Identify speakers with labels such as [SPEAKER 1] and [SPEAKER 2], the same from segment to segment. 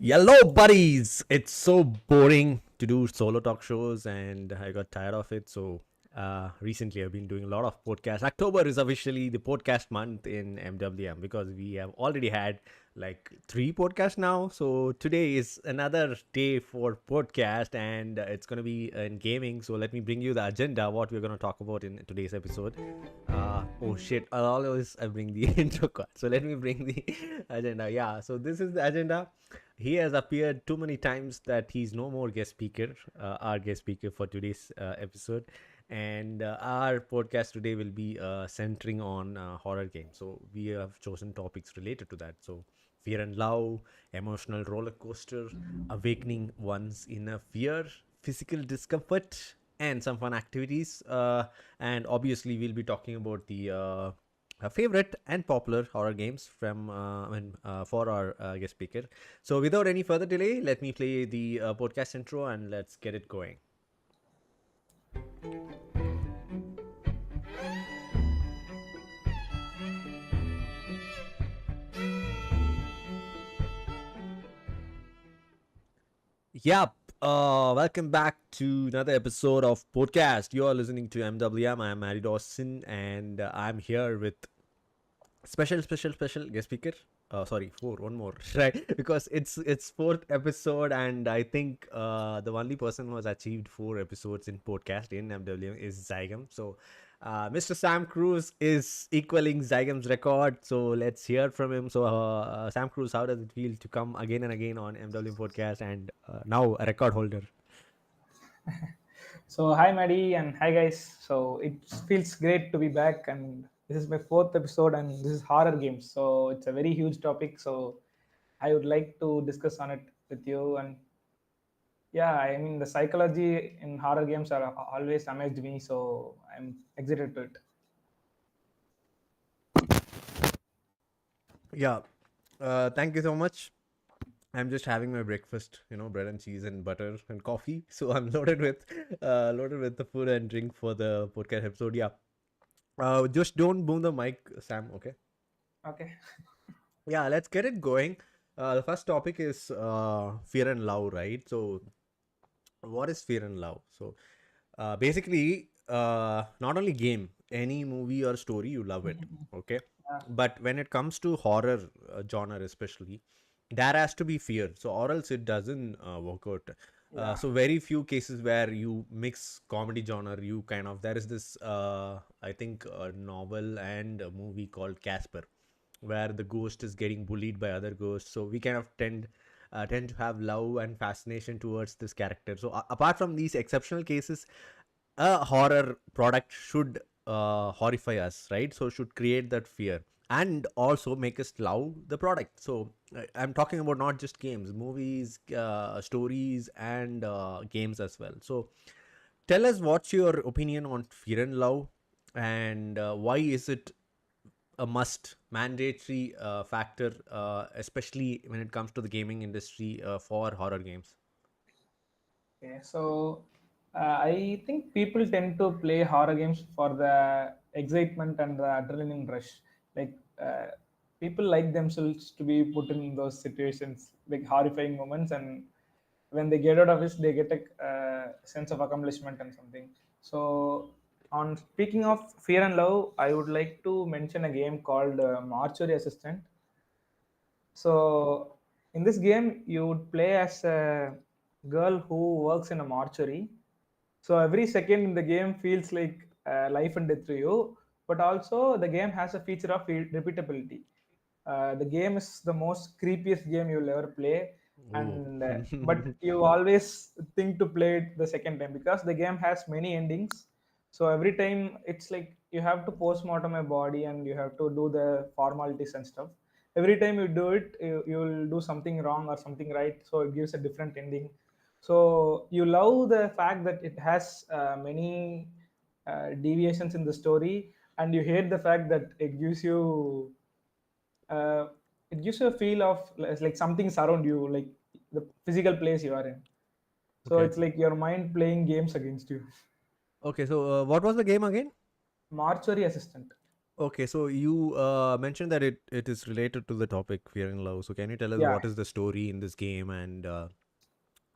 [SPEAKER 1] Hello, buddies! It's so boring to do solo talk shows, and I got tired of it. So, recently I've been doing a lot of podcasts. October is officially the podcast month in MWM because we have already had like 3 podcasts now. So, today is another day for podcast, and it's going to be in gaming. So, let me bring you the agenda, what we're going to talk about in today's episode. Oh shit, I bring the intro card. So, let me bring the agenda. Yeah, so this is the agenda. He has appeared too many times that he's no more guest speaker, our guest speaker for today's episode. And our podcast today will be centering on horror games. So we have chosen topics related to that. So fear and love, emotional roller coaster, awakening one's inner fear, physical discomfort, and some fun activities. And obviously, we'll be talking about the favorite and popular horror games from for our guest speaker. So, without any further delay, let me play the podcast intro and let's get it going. Yep. Welcome back to another episode of podcast. You are listening to MWM. I am MaddiE DawsoN, and I'm here with special guest speaker. Sorry, one more, right? Because it's fourth episode, and I think the only person who has achieved 4 episodes in podcast in MWM is Zygam. So Mr. Sam Cruz is equaling Zygam's record. So let's hear from him. So Sam Cruz, how does it feel to come again and again on MWM podcast and now a record holder?
[SPEAKER 2] So hi Maddie and hi guys. So it feels great to be back, and this is my fourth episode, and this is horror games. So it's a very huge topic. So I would like to discuss on it with you. And yeah, I mean the psychology in horror games are always amazed me. So I'm excited to it.
[SPEAKER 1] Yeah. Thank you so much. I'm just having my breakfast, bread and cheese and butter and coffee. So I'm loaded with the food and drink for the podcast episode. Yeah. Just don't boom the mic, Sam. Okay.
[SPEAKER 2] Okay.
[SPEAKER 1] Yeah. Let's get it going. The first topic is fear and love, right? So, what is fear and love? So, basically, not only game, any movie or story, you love it. Okay.
[SPEAKER 2] Yeah.
[SPEAKER 1] But when it comes to horror genre, especially, there has to be fear. So, or else it doesn't work out.
[SPEAKER 2] Yeah.
[SPEAKER 1] So very few cases where you mix comedy genre, you kind of there is this I think a novel and a movie called Casper, where the ghost is getting bullied by other ghosts. So we kind of tend to have love and fascination towards this character. So apart from these exceptional cases, a horror product should horrify us, right? So should create that fear and also make us love the product. So I'm talking about not just games, movies, stories, and games as well. So tell us what's your opinion on fear and love, and why is it a must mandatory factor, especially when it comes to the gaming industry for horror games?
[SPEAKER 2] Okay, so I think people tend to play horror games for the excitement and the adrenaline rush. Like people like themselves to be put in those situations, like horrifying moments, and when they get out of it, they get a sense of accomplishment and something. So, on speaking of fear and love, I would like to mention a game called Mortuary Assistant. So in this game, you would play as a girl who works in a mortuary. So every second in the game feels like life and death to you. But also the game has a feature of repeatability. The game is the most creepiest game you'll ever play,
[SPEAKER 1] Ooh.
[SPEAKER 2] and but you always think to play it the second time because the game has many endings. So every time it's like you have to postmortem a body and you have to do the formalities and stuff. Every time you do it, you will do something wrong or something right, so it gives a different ending. So you love the fact that it has many deviations in the story, and you hate the fact that uh, it gives you a feel of like something's around you, like the physical place you are in. So
[SPEAKER 1] Okay.
[SPEAKER 2] it's like your mind playing games against you.
[SPEAKER 1] Okay. So what was the game again?
[SPEAKER 2] Mortuary Assistant.
[SPEAKER 1] Okay, so you mentioned that it is related to the topic fear and love. So can you tell us
[SPEAKER 2] Yeah,
[SPEAKER 1] what is the story in this game and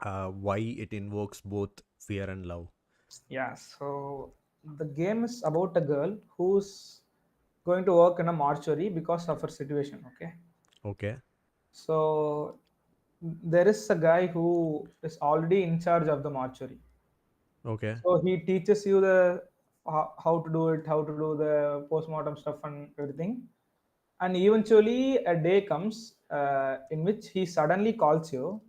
[SPEAKER 1] why it invokes both fear and love?
[SPEAKER 2] yeah. So the game is about a girl who's going to work in a mortuary because of her situation. Okay,
[SPEAKER 1] Okay,
[SPEAKER 2] so there is a guy who is already in charge of the mortuary.
[SPEAKER 1] okay,
[SPEAKER 2] So he teaches you the how to do it, how to do the postmortem stuff and everything. And eventually, a day comes in which he suddenly calls you.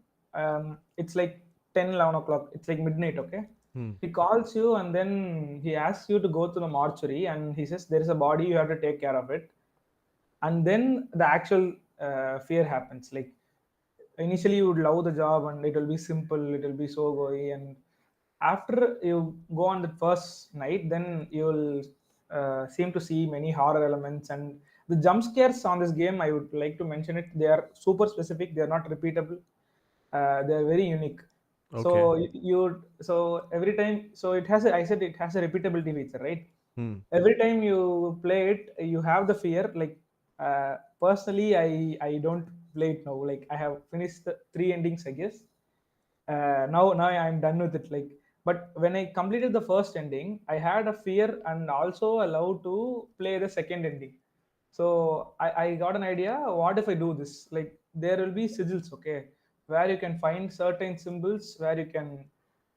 [SPEAKER 2] It's like 10, 11 o'clock. It's like midnight. Okay.
[SPEAKER 1] hmm.
[SPEAKER 2] He calls you and then he asks you to go to the mortuary and he says there is a body, you have to take care of it. And then the actual fear happens. Like initially you would love the job and it will be simple, it will be so goy, and after you go on the first night, then you will seem to see many horror elements. And the jump scares on this game, I would like to mention it, they are super specific, they are not repeatable, they are very unique.
[SPEAKER 1] Okay,
[SPEAKER 2] So so every time, so it has I said it has a repeatability feature, right?
[SPEAKER 1] hmm.
[SPEAKER 2] Every time you play it you have the fear. Like personally, I don't play it now. Like I have finished the three endings, I guess. Now I'm done with it. Like, but when I completed the first ending, I had a fear and also allowed to play the second ending. So I got an idea, what if I do this? Like there will be sigils, okay, where you can find certain symbols where you can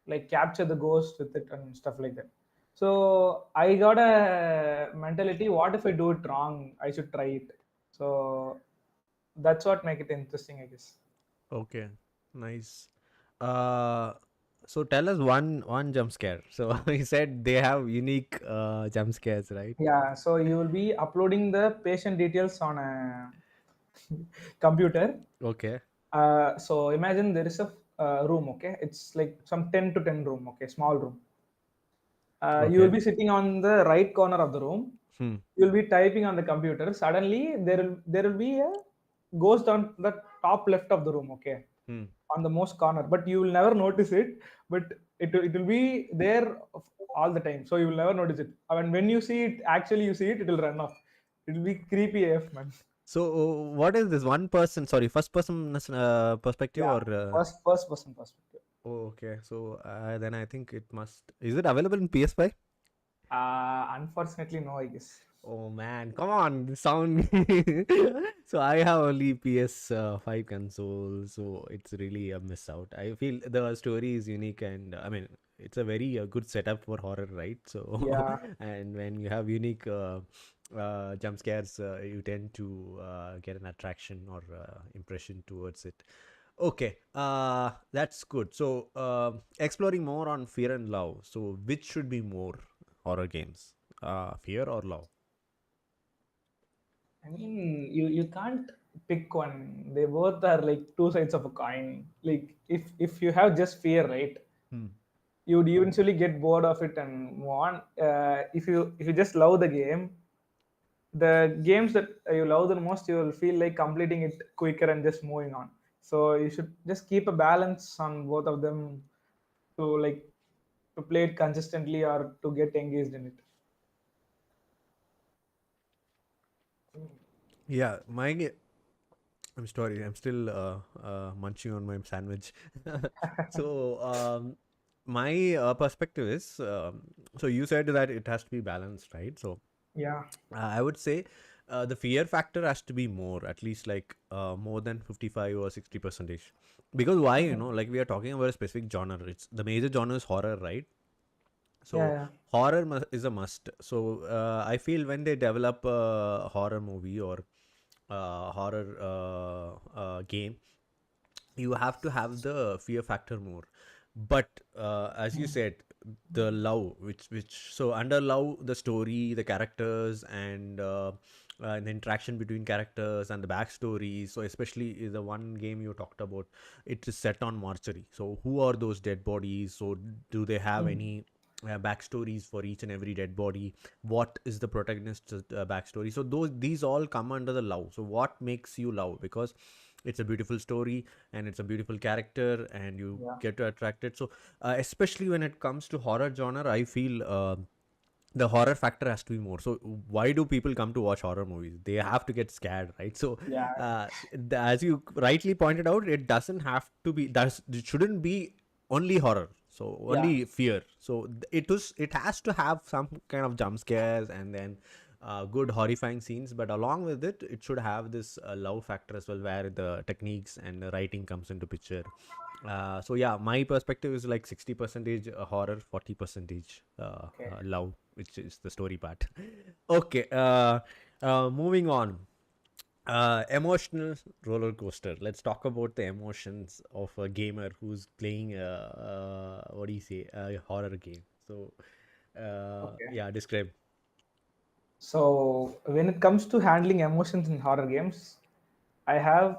[SPEAKER 2] like capture the ghost with it and stuff like that. So I got a mentality, what if I do it wrong? I should try it. So that's what make it interesting, I guess.
[SPEAKER 1] Okay, nice. Uh, so tell us one jump scare. So he said they have unique jump scares, right?
[SPEAKER 2] Yeah, so you will be uploading the patient details on a computer.
[SPEAKER 1] Okay,
[SPEAKER 2] So imagine there is a room, okay? It's like some 10 to 10 room, okay? Small room. You will
[SPEAKER 1] okay,
[SPEAKER 2] be sitting on the right corner of the room.
[SPEAKER 1] hmm,
[SPEAKER 2] You will be typing on the computer. Suddenly, there will be a ghost on the top left of the room, okay?
[SPEAKER 1] hmm.
[SPEAKER 2] On the most corner, but you will never notice it. But it will be there all the time, so you will never notice it. And when you see it, actually you see it, it will run off. It will be creepy AF, man.
[SPEAKER 1] So what is this one person? Sorry, first person perspective
[SPEAKER 2] Yeah,
[SPEAKER 1] or?
[SPEAKER 2] first person perspective.
[SPEAKER 1] Oh, okay. So then I think it must. Is it available in PS5?
[SPEAKER 2] Unfortunately, no, I guess.
[SPEAKER 1] Oh man, come on, sound. So I have only PS5 console, so it's really a miss out. I feel the story is unique, and I mean it's a very good setup for horror, right? So
[SPEAKER 2] Yeah.
[SPEAKER 1] and when you have unique jump scares, you tend to get an attraction or impression towards it. Okay, that's good. So exploring more on fear and love. So which should be more horror games? Fear or love?
[SPEAKER 2] I mean, you can't pick one. They both are like two sides of a coin. Like if you have just fear, right,
[SPEAKER 1] Hmm.
[SPEAKER 2] you would eventually get bored of it and move on. If you just love the game, the games that you love the most, you will feel like completing it quicker and just moving on. So you should just keep a balance on both of them to like to play it consistently or to get engaged in it.
[SPEAKER 1] Yeah, I'm sorry, I'm still munching on my sandwich. So, my perspective is so you said that it has to be balanced, right? So,
[SPEAKER 2] Yeah.
[SPEAKER 1] I would say the fear factor has to be more, at least like more than 55 or 60 percentage. Because why, like we are talking about a specific genre, it's the major genre is horror, right?
[SPEAKER 2] Yeah,
[SPEAKER 1] So
[SPEAKER 2] yeah.
[SPEAKER 1] horror is a must. So I feel when they develop a horror movie or horror game, you have to have the fear factor more. But as you said, the love, which so under love, the story, the characters, and the interaction between characters and the backstory. So especially the one game you talked about, it is set on mortuary. So who are those dead bodies? So do they have
[SPEAKER 2] Mm.
[SPEAKER 1] any backstories for each and every dead body? What is the protagonist's backstory? So these all come under the love. So what makes you love? Because it's a beautiful story and it's a beautiful character and you
[SPEAKER 2] Yeah.
[SPEAKER 1] get to attract it. So especially when it comes to horror genre, I feel the horror factor has to be more. So why do people come to watch horror movies? They have to get scared, right? So
[SPEAKER 2] Yeah,
[SPEAKER 1] as you rightly pointed out, it doesn't have to be, it shouldn't be only horror, so
[SPEAKER 2] yeah,
[SPEAKER 1] only fear. So it has to have some kind of jump scares, and then good horrifying scenes, but along with it, it should have this love factor as well, where the techniques and the writing comes into picture. So yeah, my perspective is like 60 percentage horror, 40 percentage
[SPEAKER 2] okay.
[SPEAKER 1] love, which is the story part. Okay, moving on. Emotional roller coaster. Let's talk about the emotions of a gamer who's playing what do you say, a horror game. So
[SPEAKER 2] Okay.
[SPEAKER 1] yeah, describe.
[SPEAKER 2] So when it comes to handling emotions in horror games, I have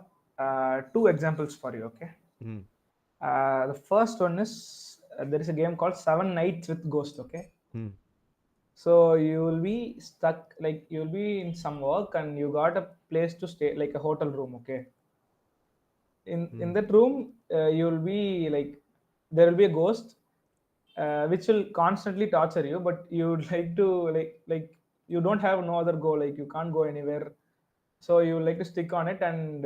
[SPEAKER 2] two examples for you. Okay.
[SPEAKER 1] Mm,
[SPEAKER 2] The first one is there is a game called Seven Nights with Ghost. Okay.
[SPEAKER 1] mm,
[SPEAKER 2] So you will be stuck, like you will be in some work and you got a place to stay, like a hotel room. Okay. In
[SPEAKER 1] mm,
[SPEAKER 2] that room, you will be like, there will be a ghost which will constantly torture you, but you would like to like you don't have no other goal, like you can't go anywhere, so you would like to stick on it, and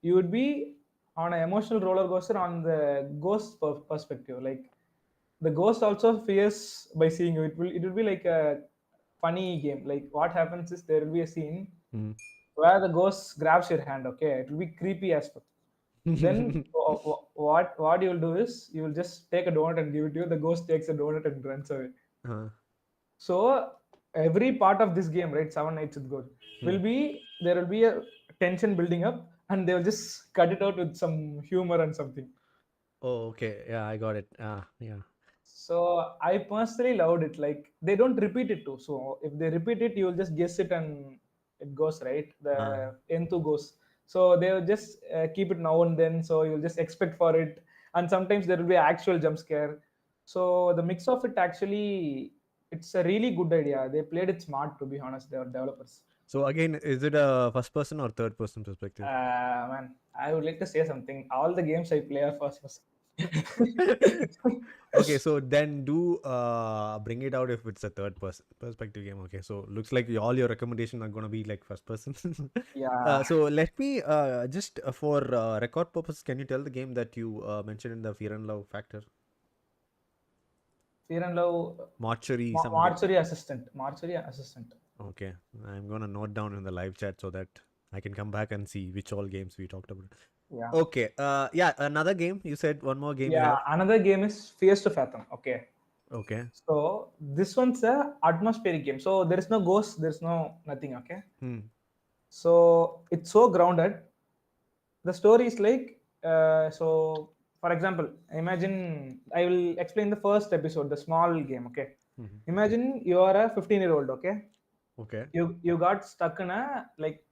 [SPEAKER 2] you would be on an emotional roller coaster on the ghost perspective. Like the ghost also fears by seeing you. It will be like a funny game. Like what happens is there will be a scene
[SPEAKER 1] mm.
[SPEAKER 2] where the ghost grabs your hand. Okay, it will be creepy as fuck. Then what you will do is you will just take a donut and give it to you. The ghost takes a donut and runs away.
[SPEAKER 1] uh,
[SPEAKER 2] So every part of this game, right, Seven Nights with Ghost, will
[SPEAKER 1] mm.
[SPEAKER 2] be there will be a tension building up, and they will just cut it out with some humor and something.
[SPEAKER 1] Oh, okay. Yeah, I got it. Yeah.
[SPEAKER 2] So I personally loved it. Like they don't repeat it too. So if they repeat it, you'll just guess it and it goes right.
[SPEAKER 1] Uh,
[SPEAKER 2] The N2 goes. So they'll just keep it now and then. So you'll just expect for it. And sometimes there will be actual jump scare. So the mix of it actually, it's a really good idea. They played it smart, to be honest. They are developers.
[SPEAKER 1] so again, is it a first person or third person perspective?
[SPEAKER 2] Man, I would like to say something. All the games I play are first person.
[SPEAKER 1] Okay, so then do bring it out if it's a third person perspective game. Okay, so looks like all your recommendations are gonna be like first person.
[SPEAKER 2] Yeah.
[SPEAKER 1] So let me just for record purpose, can you tell the game that you mentioned in the Fear and Love factor?
[SPEAKER 2] Fear and Love,
[SPEAKER 1] Mortuary, some game.
[SPEAKER 2] Mortuary Assistant. Mortuary Assistant.
[SPEAKER 1] Okay, I'm gonna note down in the live chat so that I can come back and see which all games we talked about.
[SPEAKER 2] Yeah.
[SPEAKER 1] Okay, yeah, another game. You said one more game you
[SPEAKER 2] Yeah.
[SPEAKER 1] have.
[SPEAKER 2] Another game is Fears to Fathom. Okay.
[SPEAKER 1] Okay.
[SPEAKER 2] So this one's a atmospheric game. So there is no ghost, there's no nothing. Okay.
[SPEAKER 1] Hmm.
[SPEAKER 2] So it's so grounded. The story is like, so for example, imagine I will explain the first episode, the small game. Okay.
[SPEAKER 1] Okay.
[SPEAKER 2] Imagine you are a 15-year-old. Okay.
[SPEAKER 1] Okay.
[SPEAKER 2] You got stuck in a, like,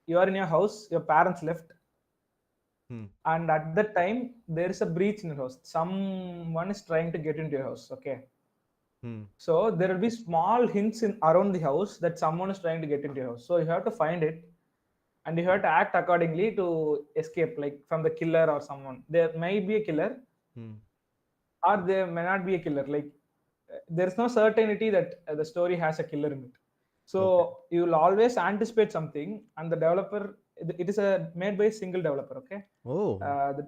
[SPEAKER 2] you are in your house, your parents left,
[SPEAKER 1] Hmm.
[SPEAKER 2] and at that time there is a breach in your house. Someone is trying to get into your house. Okay.
[SPEAKER 1] Hmm.
[SPEAKER 2] So there will be small hints in around the house that someone is trying to get into your house. So you have to find it, and you have to act accordingly to escape, like from the killer or someone. There may be a killer,
[SPEAKER 1] Hmm.
[SPEAKER 2] or there may not be a killer. Like there's no certainty that the story has a killer in it.
[SPEAKER 1] Okay.
[SPEAKER 2] So you will always anticipate something, and the developer, it is a made by a single developer. Okay.
[SPEAKER 1] Oh.
[SPEAKER 2] The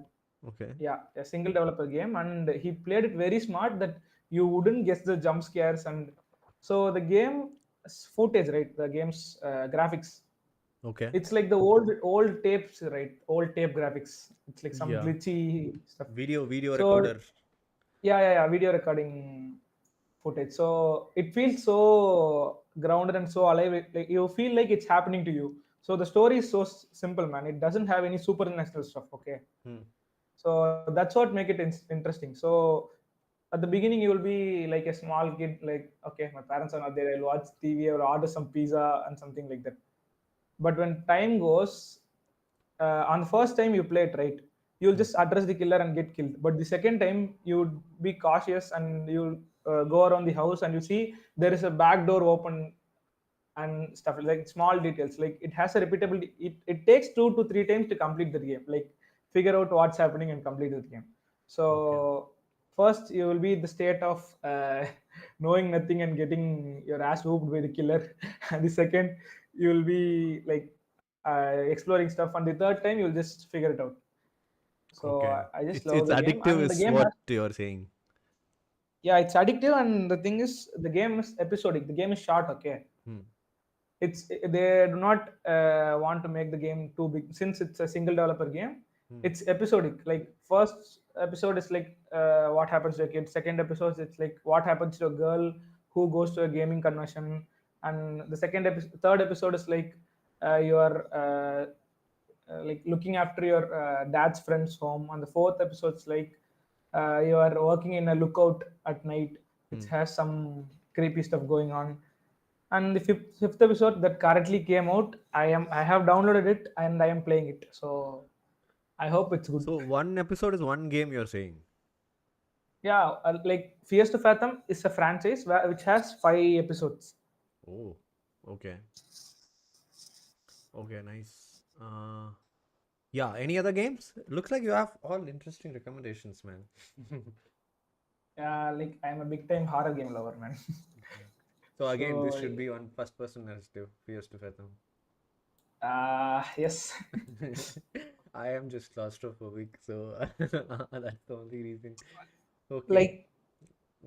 [SPEAKER 1] Okay.
[SPEAKER 2] Yeah, a single developer game, and he played it very smart that you wouldn't guess the jump scares. And so the game footage, right, the game's graphics,
[SPEAKER 1] Okay.
[SPEAKER 2] it's like the old tapes, right, old tape graphics. It's like some
[SPEAKER 1] Yeah.
[SPEAKER 2] glitchy stuff.
[SPEAKER 1] Video
[SPEAKER 2] So
[SPEAKER 1] recorder.
[SPEAKER 2] yeah, video recording footage. So it feels so grounded and so alive. Like you feel like it's happening to you. So the story is so simple, man. It doesn't have any supernatural stuff. Okay.
[SPEAKER 1] Hmm.
[SPEAKER 2] So that's what make it interesting. So at the beginning you will be like a small kid, like, okay, my parents are not there, I'll watch TV or order some pizza and something like that. But when time goes, on the first time you play it, right, you'll
[SPEAKER 1] Hmm.
[SPEAKER 2] just address the killer and get killed. But the second time you would be cautious, and you'll go around the house and you see there is a back door open and stuff, like small details. Like it has a repeatability. It takes 2 to 3 times to complete the game, like figure out what's happening and complete the game.
[SPEAKER 1] Okay.
[SPEAKER 2] So first you will be in the state of knowing nothing and getting your ass whooped by the killer, and the second you will be like exploring stuff, and the third time you'll just figure it out. So
[SPEAKER 1] Okay.
[SPEAKER 2] I just
[SPEAKER 1] It's
[SPEAKER 2] love
[SPEAKER 1] it's
[SPEAKER 2] the game,
[SPEAKER 1] addictive
[SPEAKER 2] and the
[SPEAKER 1] is
[SPEAKER 2] game has,
[SPEAKER 1] what you're saying.
[SPEAKER 2] yeah, it's addictive, and the thing is the game is episodic. The game is short, okay.
[SPEAKER 1] Hmm.
[SPEAKER 2] It's they do not want to make the game too big since it's a single developer game.
[SPEAKER 1] Hmm.
[SPEAKER 2] It's episodic. Like first episode is like what happens to a kid. Second episode it's like what happens to a girl who goes to a gaming convention, and the third episode is like you are like looking after your dad's friend's home, and the fourth episode's like you are working in a lookout at night, which
[SPEAKER 1] Hmm.
[SPEAKER 2] has some creepy stuff going on. And the fifth episode that currently came out, I have downloaded it and I am playing it, so I hope it's good.
[SPEAKER 1] So one episode is one game you're saying.
[SPEAKER 2] Yeah, like Fears to Fathom is a franchise which has 5 episodes.
[SPEAKER 1] Oh, okay. Okay, nice. Yeah, any other games? Looks like you have all interesting recommendations, man.
[SPEAKER 2] Yeah, like I'm a big time horror game lover, man.
[SPEAKER 1] Okay. So again, this
[SPEAKER 2] So
[SPEAKER 1] should be on first person narrative, Fears to Fathom.
[SPEAKER 2] yes.
[SPEAKER 1] I am just claustrophobic, so that's the only reason. Okay,
[SPEAKER 2] Like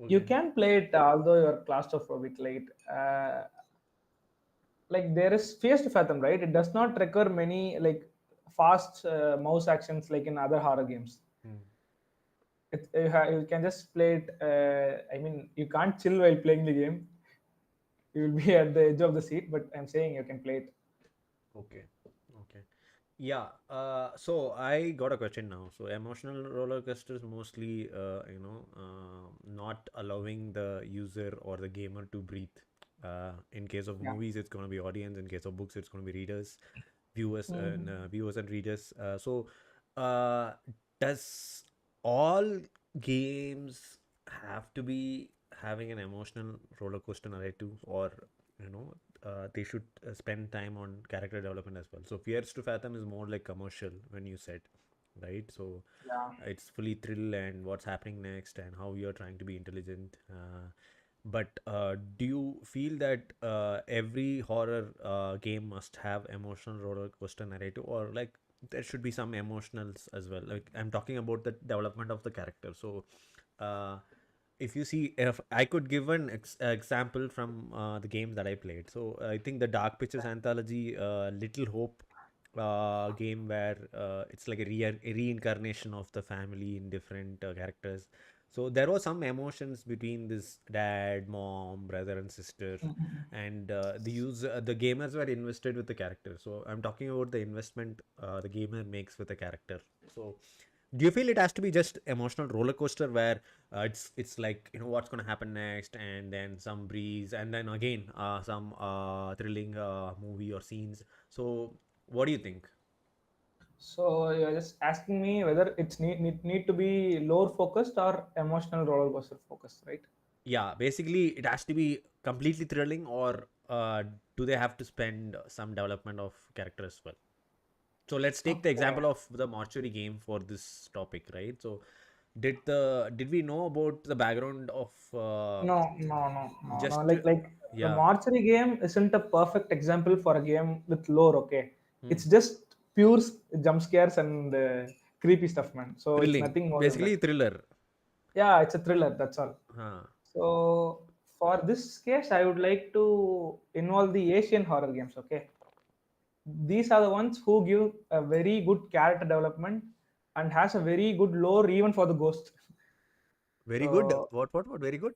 [SPEAKER 2] you
[SPEAKER 1] okay.
[SPEAKER 2] can play it although you're claustrophobic. Like there is Fears to Fathom, right? It does not require many like fast mouse actions like in other horror games.
[SPEAKER 1] Hmm.
[SPEAKER 2] You can just play it. I mean, you can't chill while playing the game. You will be at the edge of the seat, but I'm saying you can play it.
[SPEAKER 1] Okay, okay. Yeah, so I got a question now. So emotional roller coasters mostly, not allowing the user or the gamer to breathe. In case of
[SPEAKER 2] Yeah.
[SPEAKER 1] movies, it's going to be audience. In case of books, it's going to be readers,
[SPEAKER 2] Mhm.
[SPEAKER 1] viewers and readers. Uh, does all games have to be having an emotional roller coaster narrative, or you know, they should spend time on character development as well? So Fears to Fathom is more like commercial when you said, right? So
[SPEAKER 2] Yeah.
[SPEAKER 1] it's fully thrill and what's happening next and how you're trying to be intelligent. But do you feel that every horror game must have emotional roller coaster narrative, or like there should be some emotionals as well? Like I'm talking about the development of the character. So uh, if you see, if I could give an example from the games that I played. So I think the Dark Pictures anthology, Little Hope game, where it's like a reincarnation of the family in different characters. So there were some emotions between this dad, mom, brother, and sister, and the gamers were invested with the character. So I'm talking about the investment the gamer makes with the character. So do you feel it has to be just emotional roller coaster where it's like what's gonna happen next, and then some breeze, and then again some thrilling movie or scenes? So what do you think?
[SPEAKER 2] So you're just asking me whether it's need to be lore focused or emotional roller coaster focused, right?
[SPEAKER 1] Yeah, basically it has to be completely thrilling, or do they have to spend some development of character as well? So let's take the
[SPEAKER 2] Okay.
[SPEAKER 1] example of the mortuary game for this topic, right? So did we know about the background of
[SPEAKER 2] No.
[SPEAKER 1] just
[SPEAKER 2] Like the
[SPEAKER 1] yeah,
[SPEAKER 2] mortuary game isn't a perfect example for a game with lore. Okay,
[SPEAKER 1] hmm,
[SPEAKER 2] it's just pure jump scares and creepy stuff, man. So it's
[SPEAKER 1] thrilling,
[SPEAKER 2] nothing more than that.
[SPEAKER 1] basically thriller?
[SPEAKER 2] Yeah, it's a thriller. That's all.
[SPEAKER 1] Huh.
[SPEAKER 2] So for this case, I would like to involve the Asian horror games. Okay, these are the ones who give a very good character development and has a very good lore even for the ghost.
[SPEAKER 1] Very good.
[SPEAKER 2] So
[SPEAKER 1] What? Very good.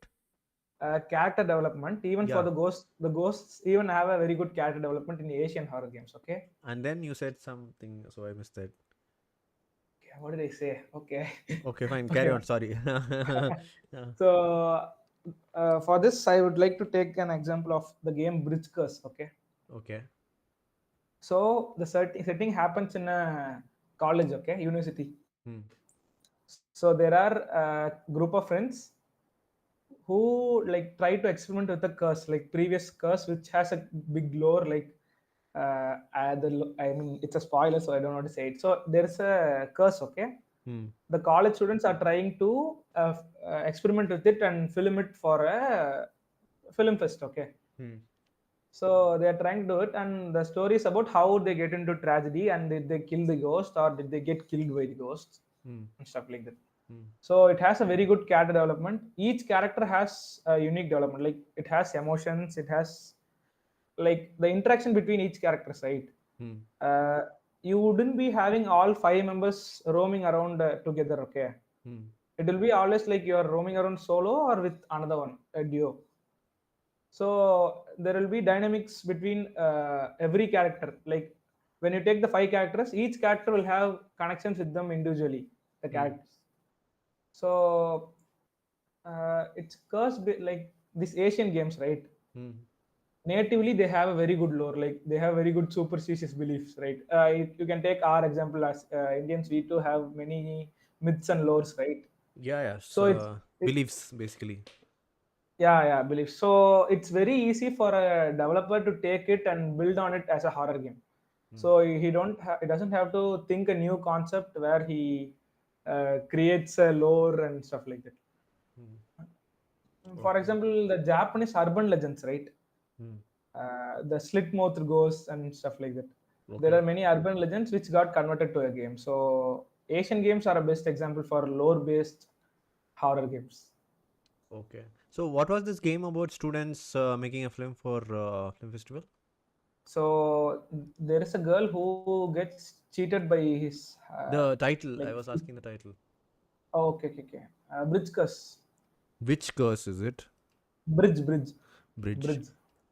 [SPEAKER 2] character development even for
[SPEAKER 1] Yeah.
[SPEAKER 2] the ghosts even have a very good character development in the Asian horror games. Okay.
[SPEAKER 1] And then you said something, so I missed that.
[SPEAKER 2] Okay, what did I say? Okay.
[SPEAKER 1] Okay, fine. Carry
[SPEAKER 2] Okay.
[SPEAKER 1] on. Sorry. Yeah.
[SPEAKER 2] So for this I would like to take an example of the game Bridge Curse. Okay.
[SPEAKER 1] Okay.
[SPEAKER 2] So the setting happens in a college. Okay, university.
[SPEAKER 1] Hmm.
[SPEAKER 2] So there are a group of friends who like try to experiment with the curse, like previous curse, which has a big lore. Like, I mean, it's a spoiler, so I don't want to say it. So there's a curse, okay?
[SPEAKER 1] Hmm.
[SPEAKER 2] The college students are trying to experiment with it and film it for a film fest. Okay,
[SPEAKER 1] Hmm.
[SPEAKER 2] so they are trying to do it, and the story is about how they get into tragedy and did they kill the ghost or did they get killed by the ghosts
[SPEAKER 1] Hmm.
[SPEAKER 2] and stuff like that.
[SPEAKER 1] Hmm.
[SPEAKER 2] So it has a very good character development. Each character has a unique development. Like it has emotions. It has like the interaction between each characters, right?
[SPEAKER 1] Hmm.
[SPEAKER 2] Uh, you wouldn't be having all five members roaming around together. Okay,
[SPEAKER 1] Hmm.
[SPEAKER 2] it will be always like you are roaming around solo or with another one, a duo. So there will be dynamics between every character. Like when you take the five characters, each character will have connections with them individually, the
[SPEAKER 1] Hmm.
[SPEAKER 2] characters. So it's cursed like these Asian games, right?
[SPEAKER 1] Hmm.
[SPEAKER 2] Natively they have a very good lore, like they have very good superstitious beliefs, right? You can take our example as Indians. We too have many myths and lores, right?
[SPEAKER 1] Yeah, yeah.
[SPEAKER 2] So
[SPEAKER 1] So
[SPEAKER 2] it
[SPEAKER 1] beliefs basically.
[SPEAKER 2] yeah, beliefs. So it's very easy for a developer to take it and build on it as a horror game.
[SPEAKER 1] Hmm.
[SPEAKER 2] So he doesn't have to think a new concept where he creates a lore and stuff like that.
[SPEAKER 1] Hmm.
[SPEAKER 2] For
[SPEAKER 1] Okay.
[SPEAKER 2] example, the Japanese urban legends, right?
[SPEAKER 1] Hmm.
[SPEAKER 2] The slit mouth ghosts and stuff like that. There
[SPEAKER 1] Okay.
[SPEAKER 2] are many urban legends which got converted to a game. So Asian games are a best example for lore-based horror games.
[SPEAKER 1] Okay. So what was this game about students making a film for film festival?
[SPEAKER 2] So there is a girl who gets cheated by his
[SPEAKER 1] The title.
[SPEAKER 2] like
[SPEAKER 1] I was asking the title.
[SPEAKER 2] oh, okay. Bridge curse,
[SPEAKER 1] Which curse is it?
[SPEAKER 2] bridge,
[SPEAKER 1] Bridge.
[SPEAKER 2] bridge.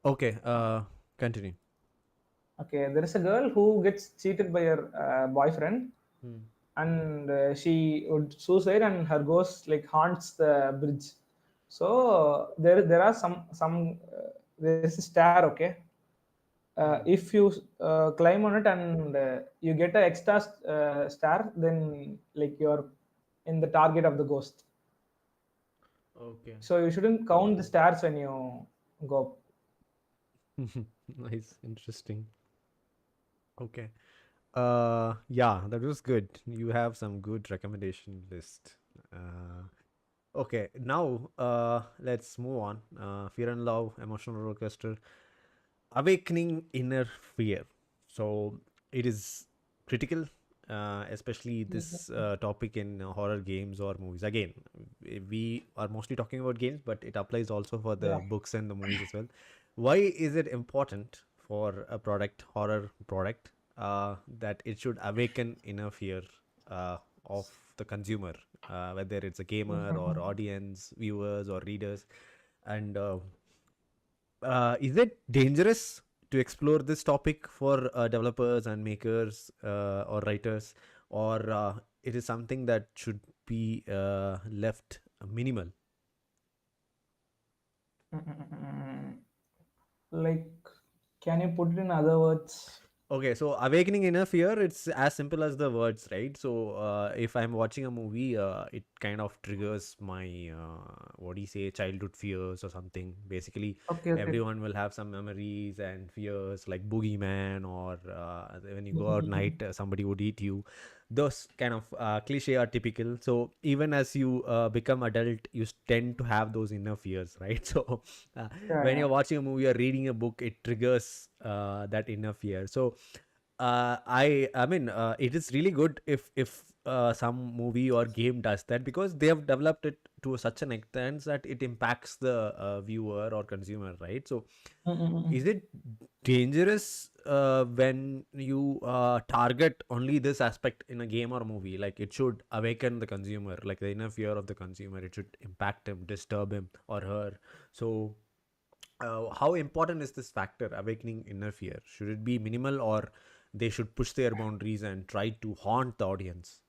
[SPEAKER 1] Okay. Continue.
[SPEAKER 2] Okay, there is a girl who gets cheated by her boyfriend,
[SPEAKER 1] Hmm.
[SPEAKER 2] and she would suicide, and her ghost like haunts the bridge. So there are there is a star. Okay,
[SPEAKER 1] Hmm.
[SPEAKER 2] if you climb on it and you get an extra star, then like you're in the target of the ghost.
[SPEAKER 1] Okay.
[SPEAKER 2] So you shouldn't count the stars when you go up.
[SPEAKER 1] Nice. Interesting. Okay. Yeah, that was good. You have some good recommendation list. Uh, okay, now let's move on. Fear and Love, Emotional Rollercoaster, Awakening Inner Fear. So it is critical, especially this topic in horror games or movies. Again, we are mostly talking about games, but it applies also for the
[SPEAKER 2] Yeah.
[SPEAKER 1] books and the movies as well. Why is it important for a product, horror product, that it should awaken inner fear of the consumer, whether it's a gamer or audience, viewers or readers? And is it dangerous to explore this topic for developers and makers or writers, or it is something that should be left minimal?
[SPEAKER 2] Mm, like, can you put it in other words?
[SPEAKER 1] Okay, so awakening inner fear, it's as simple as the words, right? So if I'm watching a movie, it kind of triggers my, what do you say, childhood fears or something. Basically,
[SPEAKER 2] Okay.
[SPEAKER 1] everyone will have some memories and fears like boogeyman, or when you go out night, somebody would eat you. Those kind of cliche are typical. So even as you become adult, you tend to have those inner fears, right? So uh, when
[SPEAKER 2] Yeah.
[SPEAKER 1] you're watching a movie or reading a book, it triggers that inner fear. So I mean, it is really good if some movie or game does that, because they have developed it to such an extent that it impacts the viewer or consumer, right? So
[SPEAKER 2] Mm-mm.
[SPEAKER 1] is it dangerous when you target only this aspect in a game or movie? Like it should awaken the consumer, like the inner fear of the consumer. It should impact him, disturb him or her. So how important is this factor, awakening inner fear? Should it be minimal, or they should push their boundaries and try to haunt the audience?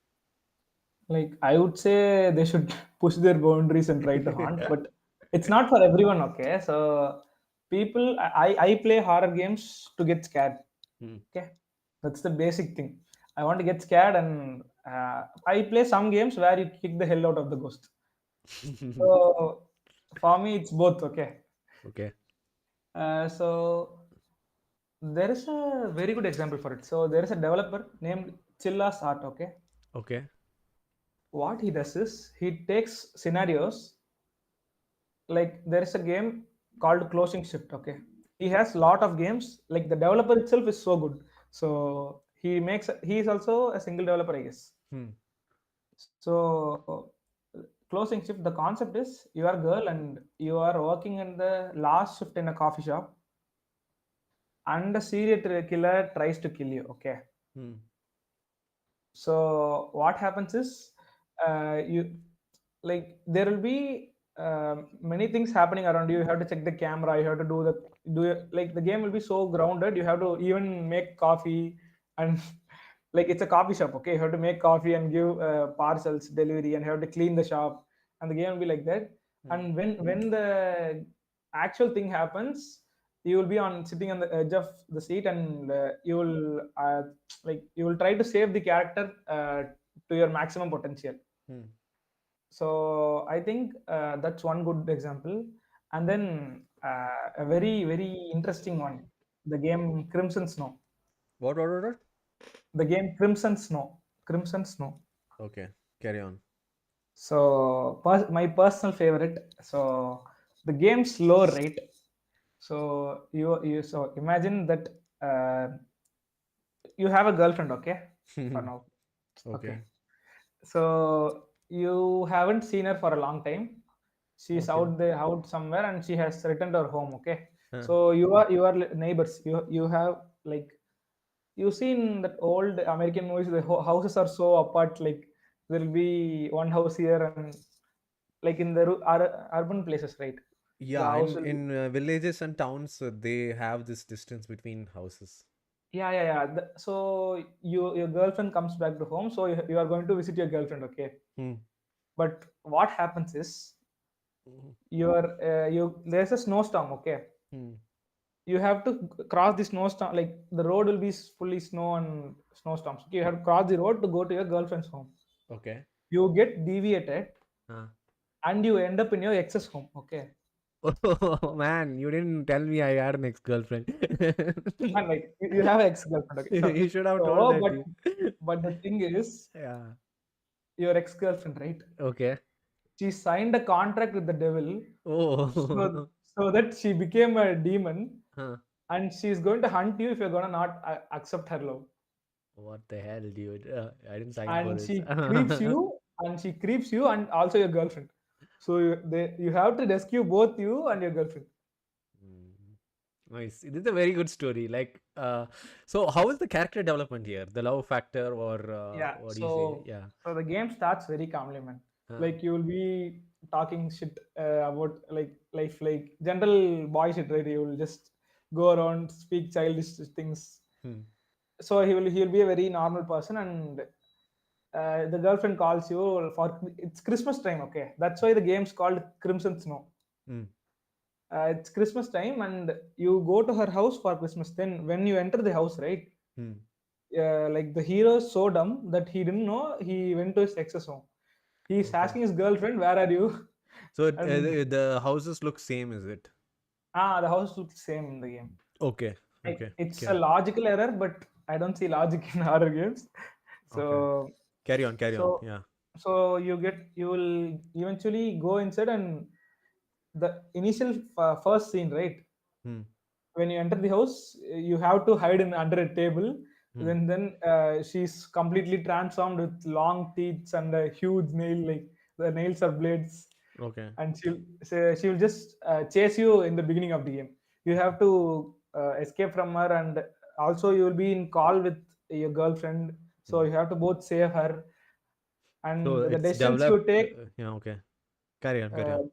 [SPEAKER 2] Like I would say they should push their boundaries and try to haunt, but it's not for everyone. Okay, so I play horror games to get scared.
[SPEAKER 1] Hmm.
[SPEAKER 2] Okay, that's the basic thing. I want to get scared, and I play some games where you kick the hell out of the ghost. So for me, it's both. Okay,
[SPEAKER 1] Okay.
[SPEAKER 2] so there is a very good example for it. So there is a developer named Chilla's Art. Okay,
[SPEAKER 1] Okay.
[SPEAKER 2] what he does is he takes scenarios, like there is a game called Closing Shift. Okay, he has lot of games. Like the developer itself is so good, so he is also a single developer, I guess.
[SPEAKER 1] Hmm.
[SPEAKER 2] So Closing Shift, the concept is you are a girl and you are working in the last shift in a coffee shop, and a serial killer tries to kill you. Okay,
[SPEAKER 1] Hmm.
[SPEAKER 2] so what happens is you, like there will be many things happening around you. You have to check the camera, you have to like the game will be so grounded. You have to even make coffee, and like it's a coffee shop. Okay, you have to make coffee and give parcels delivery, and you have to clean the shop, and the game will be like that.
[SPEAKER 1] Hmm.
[SPEAKER 2] And when the actual thing happens, you will be on sitting on the edge of the seat, and you will like you will try to save the character to your maximum potential.
[SPEAKER 1] Hmm.
[SPEAKER 2] So I think that's one good example. And then a very very interesting one, the game Crimson Snow.
[SPEAKER 1] What?
[SPEAKER 2] The game Crimson Snow. Crimson Snow.
[SPEAKER 1] Okay, carry on.
[SPEAKER 2] So my personal favorite. So the game's low rate. So you so imagine that uh, you have a girlfriend. Okay, for now. Okay,
[SPEAKER 1] Okay.
[SPEAKER 2] so you haven't seen her for a long time. She's
[SPEAKER 1] Okay.
[SPEAKER 2] out somewhere, and she has returned to her home. Okay,
[SPEAKER 1] Huh.
[SPEAKER 2] so you are neighbors. You have, like, you've seen that old American movies. The houses are so apart. Like there will be one house here, and like in the urban places, right? The
[SPEAKER 1] Yeah,
[SPEAKER 2] house
[SPEAKER 1] in
[SPEAKER 2] will,
[SPEAKER 1] villages and towns, they have this distance between houses.
[SPEAKER 2] yeah. So your girlfriend comes back to home, so you are going to visit your girlfriend. Okay,
[SPEAKER 1] Hmm.
[SPEAKER 2] but what happens is
[SPEAKER 1] Hmm.
[SPEAKER 2] you there's a snowstorm. Okay,
[SPEAKER 1] Hmm.
[SPEAKER 2] you have to cross the snowstorm. Like the road will be fully snow and snowstorms. Okay, you have to cross the road to go to your girlfriend's home.
[SPEAKER 1] Okay.
[SPEAKER 2] You get deviated,
[SPEAKER 1] Huh.
[SPEAKER 2] and you end up in your ex's home. Okay,
[SPEAKER 1] Oh man, you didn't tell me I had an ex-girlfriend.
[SPEAKER 2] and like you have an ex-girlfriend. Okay,
[SPEAKER 1] You should have told
[SPEAKER 2] so
[SPEAKER 1] that.
[SPEAKER 2] but the thing is,
[SPEAKER 1] Yeah.
[SPEAKER 2] your ex-girlfriend, right?
[SPEAKER 1] Okay.
[SPEAKER 2] She signed a contract with the devil, so
[SPEAKER 1] Oh.
[SPEAKER 2] so that she became a demon,
[SPEAKER 1] Huh.
[SPEAKER 2] and she's going to hunt you if you're gonna not accept her love.
[SPEAKER 1] What the hell, dude? I didn't sign for
[SPEAKER 2] And
[SPEAKER 1] this.
[SPEAKER 2] she creeps you and also your girlfriend. So you have to rescue both you and your girlfriend.
[SPEAKER 1] Mm. Nice. This is a very good story. Like, so how is the character development here? The love factor, or
[SPEAKER 2] Yeah,
[SPEAKER 1] what do you say?
[SPEAKER 2] so
[SPEAKER 1] Yeah.
[SPEAKER 2] so the game starts very calmly, man.
[SPEAKER 1] Huh.
[SPEAKER 2] Like you will be talking shit about like life, like general boy shit, right? You will just go around, speak childish things.
[SPEAKER 1] Hmm.
[SPEAKER 2] So he'll be a very normal person, and the girlfriend calls you for, it's Christmas time. Okay, that's why the game's called Crimson Snow.
[SPEAKER 1] Hmm.
[SPEAKER 2] It's Christmas time, and you go to her house for Christmas. Then when you enter the house, right?
[SPEAKER 1] Hmm.
[SPEAKER 2] Like the hero is so dumb that he didn't know he went to his ex's home. He's
[SPEAKER 1] Okay.
[SPEAKER 2] asking his girlfriend, "Where are you?"
[SPEAKER 1] So
[SPEAKER 2] And
[SPEAKER 1] the houses look same, is it?
[SPEAKER 2] the house looks same in the game.
[SPEAKER 1] Okay.
[SPEAKER 2] Like
[SPEAKER 1] Okay.
[SPEAKER 2] it's a
[SPEAKER 1] Okay.
[SPEAKER 2] logical error, but I don't see logic in horror games.
[SPEAKER 1] Okay.
[SPEAKER 2] So
[SPEAKER 1] Carry on. Carry on.
[SPEAKER 2] so
[SPEAKER 1] Yeah.
[SPEAKER 2] so you will eventually go inside, and the initial first scene, right?
[SPEAKER 1] Hmm.
[SPEAKER 2] When you enter the house, you have to hide in under a table.
[SPEAKER 1] Hmm.
[SPEAKER 2] Then she's completely transformed with long teeth and a huge nail, like the nails are blades.
[SPEAKER 1] Okay.
[SPEAKER 2] And she'll just chase you in the beginning of the game. You have to escape from her, and also you will be in call with your girlfriend, so
[SPEAKER 1] Hmm.
[SPEAKER 2] you have to both save her.
[SPEAKER 1] So
[SPEAKER 2] And the
[SPEAKER 1] it's
[SPEAKER 2] decisions you
[SPEAKER 1] developed.
[SPEAKER 2] take,
[SPEAKER 1] Yeah. Okay. Carry on. Carry
[SPEAKER 2] uh,
[SPEAKER 1] on.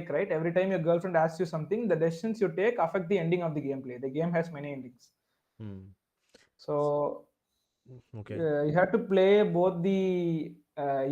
[SPEAKER 2] right, every time your girlfriend asks you something, the decisions you take affect the ending of the gameplay. The game has many endings.
[SPEAKER 1] Hmm.
[SPEAKER 2] So
[SPEAKER 1] Okay.
[SPEAKER 2] you have to play both the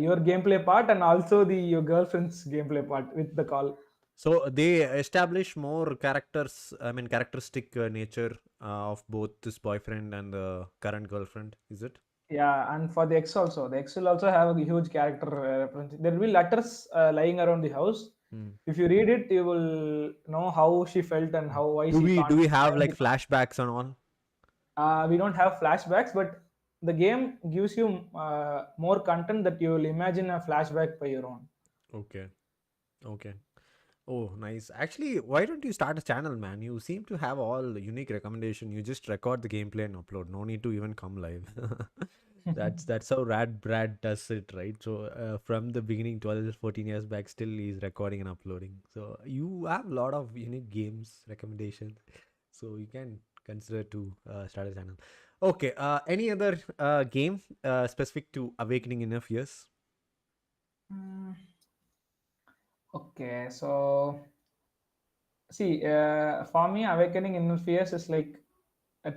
[SPEAKER 2] your gameplay part and also the your girlfriend's gameplay part with the call.
[SPEAKER 1] So they establish more characters. I mean, characteristic nature of both this boyfriend and the current girlfriend. Is it?
[SPEAKER 2] Yeah, and for the X also, the X will also have a huge character reference. There will be letters lying around the house.
[SPEAKER 1] Hmm.
[SPEAKER 2] If you read it, you will know how she felt and how why
[SPEAKER 1] Do
[SPEAKER 2] she
[SPEAKER 1] we
[SPEAKER 2] can't
[SPEAKER 1] do we have
[SPEAKER 2] stand
[SPEAKER 1] like
[SPEAKER 2] the.
[SPEAKER 1] flashbacks and all?
[SPEAKER 2] We don't have flashbacks, but the game gives you more content that you will imagine a flashback by your own.
[SPEAKER 1] Okay. Okay. Oh, nice. Actually, why don't you start a channel, man? You seem to have all the unique recommendation. You just record the gameplay and upload. No need to even come live. That's how Brad does it, right? So from the beginning, 12, 14 years back, still he's recording and uploading. So you have a lot of unique games recommendations. So you can consider to start a channel. Okay. Any other game specific to Awakening Inner Fears?
[SPEAKER 2] Mm, okay, so see, for me, awakening inner fears is like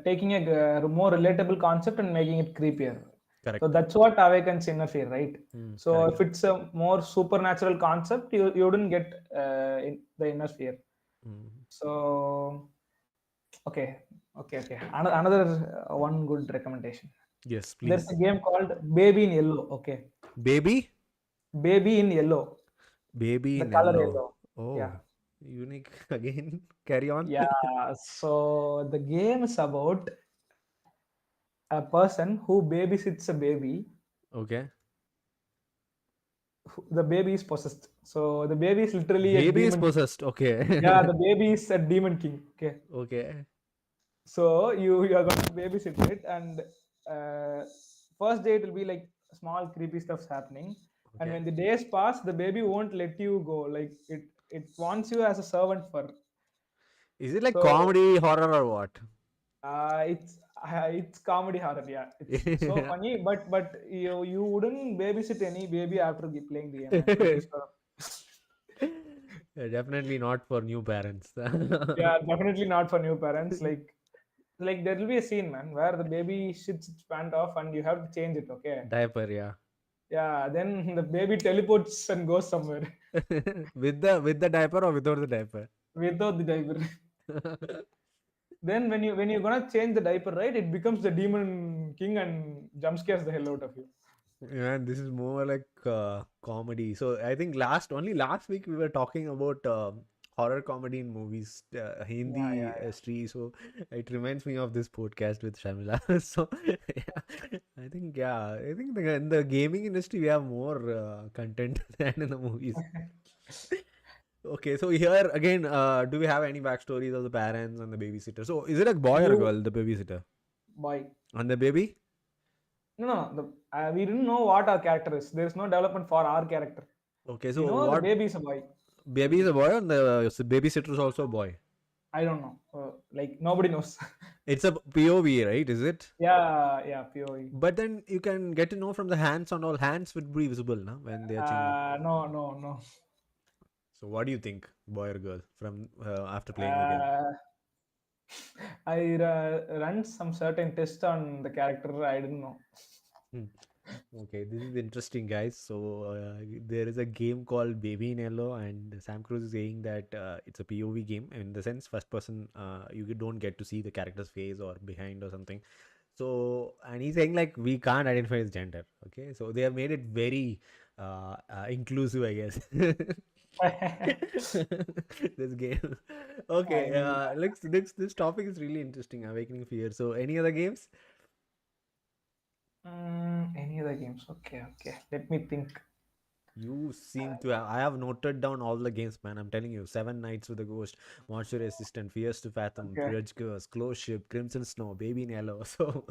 [SPEAKER 2] taking a more relatable concept and making it creepier. So
[SPEAKER 1] Correct.
[SPEAKER 2] that's what awakens inner fear, right? So
[SPEAKER 1] Correct.
[SPEAKER 2] if it's a more supernatural concept, you wouldn't get the inner fear.
[SPEAKER 1] Mm.
[SPEAKER 2] So okay, okay. Another one good recommendation.
[SPEAKER 1] Yes,
[SPEAKER 2] There's a
[SPEAKER 1] please.
[SPEAKER 2] game called Baby in Yellow. Okay,
[SPEAKER 1] Baby?
[SPEAKER 2] Baby in Yellow,
[SPEAKER 1] Baby
[SPEAKER 2] the
[SPEAKER 1] in
[SPEAKER 2] color
[SPEAKER 1] yellow.
[SPEAKER 2] yellow. Yeah.
[SPEAKER 1] Oh, unique again. Carry on.
[SPEAKER 2] Yeah, so the game is about a person who babysits a baby.
[SPEAKER 1] Okay.
[SPEAKER 2] The baby is possessed. So the baby is literally a
[SPEAKER 1] Baby is
[SPEAKER 2] demon.
[SPEAKER 1] possessed.
[SPEAKER 2] Yeah,
[SPEAKER 1] Okay.
[SPEAKER 2] the baby is a demon king. Okay.
[SPEAKER 1] Okay.
[SPEAKER 2] So you are going to babysit it, and uh, first day it will be like small creepy stuff's happening, and
[SPEAKER 1] Okay.
[SPEAKER 2] when the days pass, the baby won't let you go. Like it wants you as a servant for.
[SPEAKER 1] Is it like
[SPEAKER 2] So
[SPEAKER 1] comedy, horror, or what?
[SPEAKER 2] it's comedy horror. Yeah, it's so funny. But you wouldn't babysit any baby after playing the game, man. Pretty sure.
[SPEAKER 1] Yeah, definitely not for new parents.
[SPEAKER 2] Yeah, definitely not for new parents. Like there will be a scene, man, where the baby shits its pant off and you have to change it. Okay.
[SPEAKER 1] Diaper, yeah.
[SPEAKER 2] Yeah. Then the baby teleports and goes somewhere
[SPEAKER 1] With the diaper or without the diaper?
[SPEAKER 2] without the diaper. Then when you're gonna change the diaper, right? It becomes the demon king and jump scares the hell out of you.
[SPEAKER 1] Man, this is more like comedy. So I think last week we were talking about horror comedy in movies,
[SPEAKER 2] Yeah,
[SPEAKER 1] Hindi
[SPEAKER 2] yeah,
[SPEAKER 1] history. So it reminds me of this podcast with Shamila. So yeah, I think in the gaming industry we have more content than in the movies. Okay, so here again, do we have any backstories of the parents and the babysitter? So is it a boy or a
[SPEAKER 2] You
[SPEAKER 1] girl, the babysitter,
[SPEAKER 2] boy.
[SPEAKER 1] and the baby?
[SPEAKER 2] No. We didn't know what our character is. There's no development for our character.
[SPEAKER 1] Okay,
[SPEAKER 2] We
[SPEAKER 1] so
[SPEAKER 2] know the
[SPEAKER 1] what
[SPEAKER 2] baby is a boy.
[SPEAKER 1] baby is a boy and the babysitter is also a boy?
[SPEAKER 2] I don't know. Like nobody knows.
[SPEAKER 1] It's a POV, right? Is it?
[SPEAKER 2] Yeah, POE.
[SPEAKER 1] But then you can get to know from the hands on all hands would be visible now when they are changing.
[SPEAKER 2] No.
[SPEAKER 1] So what do you think, boy or girl, from after playing the game?
[SPEAKER 2] Uh, I run some certain test on the character. I didn't know.
[SPEAKER 1] Hmm. Okay, this is interesting, guys. So there is a game called Baby in Yellow, and Sam Cruz is saying that it's a POV game in the sense first person. You don't get to see the character's face or behind or something. So, and he's saying like we can't identify his gender. Okay, so they have made it very inclusive, I guess. This game.
[SPEAKER 2] I
[SPEAKER 1] Okay,
[SPEAKER 2] mean,
[SPEAKER 1] this topic is really interesting. Awakening fear. So, any other games?
[SPEAKER 2] any other games? Okay. Let me think.
[SPEAKER 1] You seem to have. I have noted down all the games, man. I'm telling you, Seven Nights with a Ghost, Monster Assistant, Fears to Fathom,
[SPEAKER 2] Okay.
[SPEAKER 1] Grudge Curse, Close Ship, Crimson Snow, Baby in Yellow. So,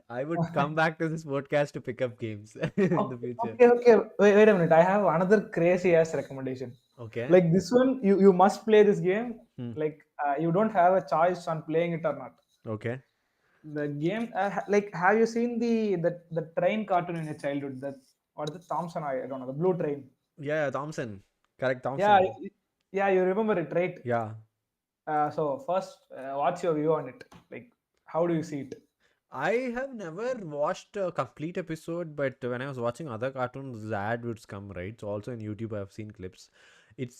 [SPEAKER 1] I would come back to this podcast to pick up games in the future.
[SPEAKER 2] Okay. Wait a minute. I have another crazy ass recommendation.
[SPEAKER 1] Okay.
[SPEAKER 2] Like this one, you must play this game.
[SPEAKER 1] Hmm.
[SPEAKER 2] Like you don't have a choice on playing it or not.
[SPEAKER 1] Okay.
[SPEAKER 2] The game, like, have you seen the train cartoon in your childhood? That what is it, Thompson? I don't know. The blue train.
[SPEAKER 1] Yeah, Thompson. Correct,
[SPEAKER 2] Yeah,
[SPEAKER 1] Thompson.
[SPEAKER 2] yeah. You remember it, right?
[SPEAKER 1] Yeah.
[SPEAKER 2] So first, what's your view on it? Like, how do you see it?
[SPEAKER 1] I have never watched a complete episode, but when I was watching other cartoons, the ad would come, right? So also in YouTube, I've seen clips.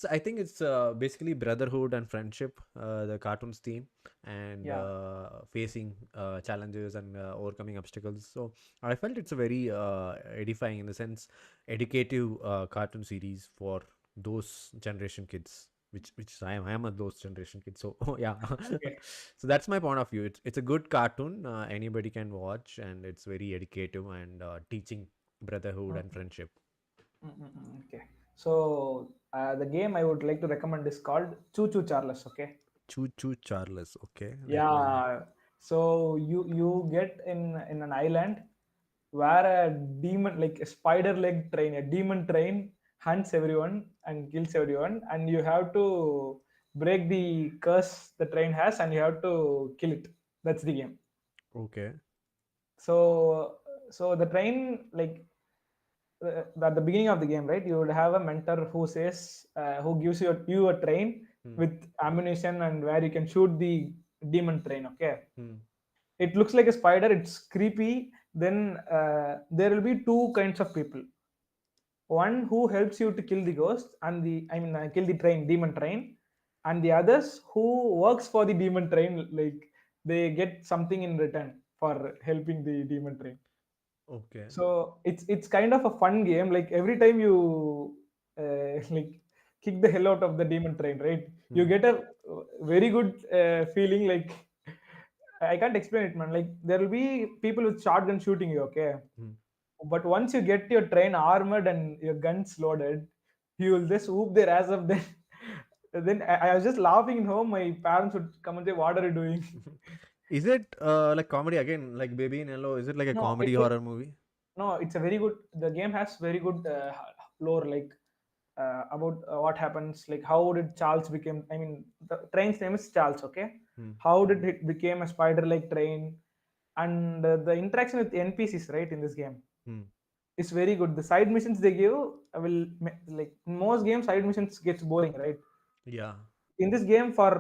[SPEAKER 1] I think it's basically brotherhood and friendship, the cartoon's theme, and
[SPEAKER 2] Yeah.
[SPEAKER 1] facing challenges and overcoming obstacles. So I felt it's a very edifying, in the sense, educative cartoon series for those generation kids. which I am a those generation kid. So yeah,
[SPEAKER 2] Okay.
[SPEAKER 1] so that's my point of view. It's a good cartoon. Anybody can watch, and it's very educative and teaching brotherhood and friendship.
[SPEAKER 2] Okay. So the game I would like to recommend is called Choo Choo Charles. Okay.
[SPEAKER 1] Choo Choo Charles. Okay, let me.
[SPEAKER 2] Yeah. So you get in an island where a demon, like a spider leg train, a demon train hunts everyone and kills everyone, and you have to break the curse the train has, and you have to kill it. That's the game.
[SPEAKER 1] Okay.
[SPEAKER 2] So so the train, like at the beginning of the game, right, you would have a mentor who says who gives you a train
[SPEAKER 1] Hmm.
[SPEAKER 2] with ammunition and where you can shoot the demon train. Okay.
[SPEAKER 1] Hmm.
[SPEAKER 2] It looks like a spider, it's creepy. Then there will be two kinds of people: one who helps you to kill the ghost and the kill the train, demon train, and the others who works for the demon train, like they get something in return for helping the demon train.
[SPEAKER 1] Okay.
[SPEAKER 2] So it's kind of a fun game. Like every time you like kick the hell out of the demon train, right, you
[SPEAKER 1] Hmm.
[SPEAKER 2] get a very good feeling. Like I can't explain it, man. Like there will be people with shotgun shooting you, okay,
[SPEAKER 1] Hmm.
[SPEAKER 2] but once you get your train armored and your guns loaded, you will just whoop their ass up. Then then I was just laughing in home. My parents would come and say, "What are you doing?"
[SPEAKER 1] Is it like comedy again, like Baby in Yellow? Is it like a
[SPEAKER 2] No,
[SPEAKER 1] comedy horror movie?
[SPEAKER 2] no, it's a very good. The game has very good lore, like about what happens, like how did Charles became. I mean, the train's name is Charles. Okay,
[SPEAKER 1] Hmm.
[SPEAKER 2] how did it became a spider-like train, and the interaction with NPCs, right, in this game
[SPEAKER 1] Hmm.
[SPEAKER 2] is very good. The side missions they give will like in most games, side missions gets boring, right?
[SPEAKER 1] Yeah.
[SPEAKER 2] In this game, for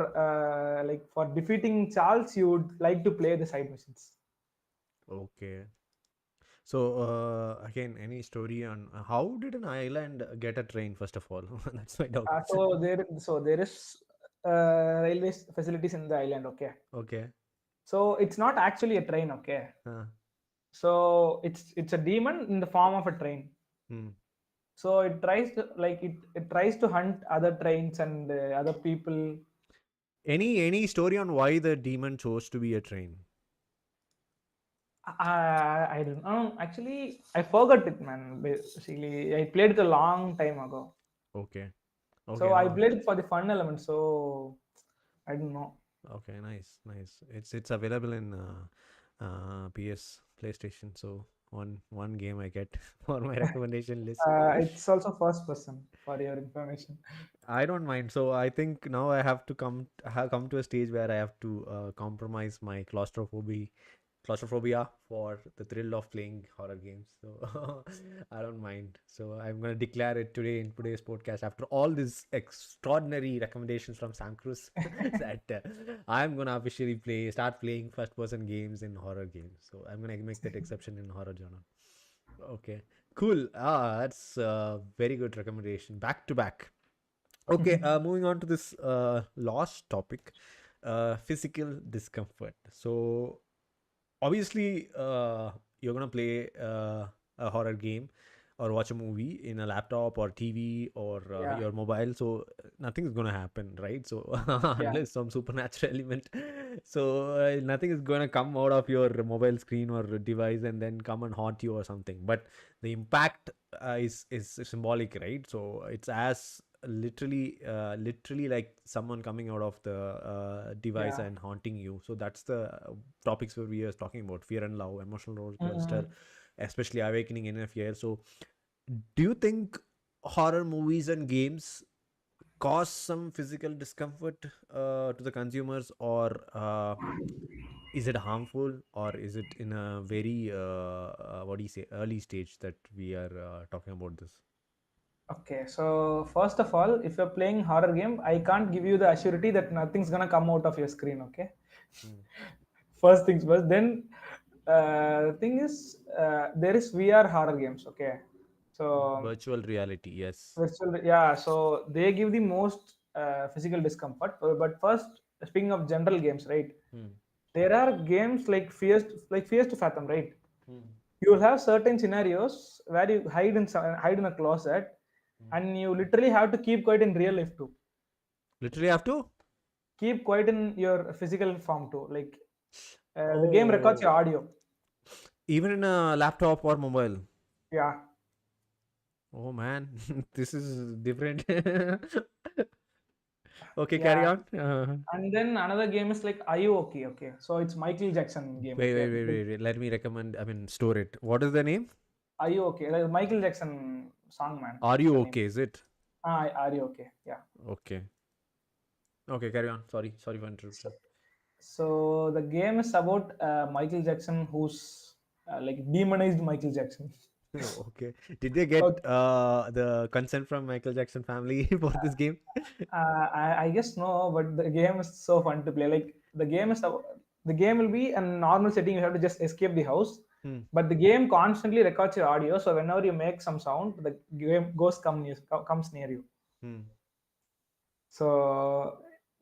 [SPEAKER 2] like for defeating Charles, you would like to play the side missions.
[SPEAKER 1] Okay. So again, any story on how did an island get a train? First of all, that's my doubt.
[SPEAKER 2] So there is railway facilities in the island. Okay,
[SPEAKER 1] Okay.
[SPEAKER 2] so it's not actually a train. Okay,
[SPEAKER 1] Huh.
[SPEAKER 2] so it's a demon in the form of a train.
[SPEAKER 1] Hmm.
[SPEAKER 2] So it tries to it tries to hunt other trains and other people.
[SPEAKER 1] Any story on why the demon chose to be a train?
[SPEAKER 2] I don't know. Actually, I forgot it, man. Basically, I played it a long time ago.
[SPEAKER 1] Okay. Okay.
[SPEAKER 2] So I
[SPEAKER 1] No.
[SPEAKER 2] played it for the fun element. So I don't know.
[SPEAKER 1] Okay. Nice. Nice. It's available in PS PlayStation. So one game I get for my recommendation list.
[SPEAKER 2] It's also first person for your information.
[SPEAKER 1] I don't mind. So I think now I have to have come to a stage where I have to compromise my claustrophobia for the thrill of playing horror games. So I don't mind. So I'm gonna declare it today in today's podcast after all these extraordinary recommendations from Sam Cruz that I'm gonna officially start playing first person games in horror games. So I'm gonna make that exception in horror genre. Okay, cool. That's a very good recommendation. Back to back. Okay, moving on to this last topic, physical discomfort. So obviously, you're gonna play a horror game or watch a movie in a laptop or TV or
[SPEAKER 2] Yeah,
[SPEAKER 1] your mobile. So nothing is gonna happen, right? So
[SPEAKER 2] yeah.
[SPEAKER 1] unless some supernatural element, so nothing is gonna come out of your mobile screen or device and then come and haunt you or something. But the impact is symbolic, right? So it's as literally like someone coming out of the device
[SPEAKER 2] Yeah.
[SPEAKER 1] and haunting you. So that's the topics where we are talking about fear and love, emotional roller coaster,
[SPEAKER 2] Mm-mm.
[SPEAKER 1] especially awakening inner fear. So do you think horror movies and games cause some physical discomfort to the consumers, or is it harmful, or is it in a very what do you say, early stage that we are talking about this?
[SPEAKER 2] Okay, so first of all, if you're playing horror game, I can't give you the assurity that nothing's gonna come out of your screen. Okay,
[SPEAKER 1] Hmm.
[SPEAKER 2] first things first. Then the thing is, there is VR horror games. Okay, so
[SPEAKER 1] Virtual reality, yes.
[SPEAKER 2] yeah, so they give the most physical discomfort. But first, speaking of general games, right?
[SPEAKER 1] Hmm.
[SPEAKER 2] There are games like Fears to Fathom, right?
[SPEAKER 1] Hmm.
[SPEAKER 2] You will have certain scenarios where you hide in a closet,
[SPEAKER 1] Hmm.
[SPEAKER 2] and you literally have to keep quiet in real life too.
[SPEAKER 1] Literally have to.
[SPEAKER 2] keep quiet in your physical form too. Like the game records your
[SPEAKER 1] Oh,
[SPEAKER 2] audio.
[SPEAKER 1] even in a laptop or mobile.
[SPEAKER 2] Yeah,
[SPEAKER 1] Oh man, this is different. Okay, carry
[SPEAKER 2] yeah.
[SPEAKER 1] on.
[SPEAKER 2] And then another game is like Are You Okay? Okay, so it's Michael Jackson game.
[SPEAKER 1] Wait,
[SPEAKER 2] Okay,
[SPEAKER 1] wait, wait,
[SPEAKER 2] like,
[SPEAKER 1] wait, wait. Let me recommend. I mean, store it. What is the name?
[SPEAKER 2] Are You Okay? Like Michael Jackson song, man.
[SPEAKER 1] Are
[SPEAKER 2] It's
[SPEAKER 1] you
[SPEAKER 2] the name.
[SPEAKER 1] okay? Is it?
[SPEAKER 2] Are You Okay? Yeah.
[SPEAKER 1] Okay. Okay, carry on. Sorry for
[SPEAKER 2] So,
[SPEAKER 1] interruption.
[SPEAKER 2] so the game is about Michael Jackson, who's like demonized Michael Jackson.
[SPEAKER 1] Okay. Did they get
[SPEAKER 2] Okay.
[SPEAKER 1] the consent from Michael Jackson family for this game?
[SPEAKER 2] I guess no, but the game is so fun to play. Like the game will be a normal setting. You have to just escape the house,
[SPEAKER 1] Hmm.
[SPEAKER 2] but the game constantly records your audio. So whenever you make some sound, the game ghost comes near you.
[SPEAKER 1] Hmm.
[SPEAKER 2] So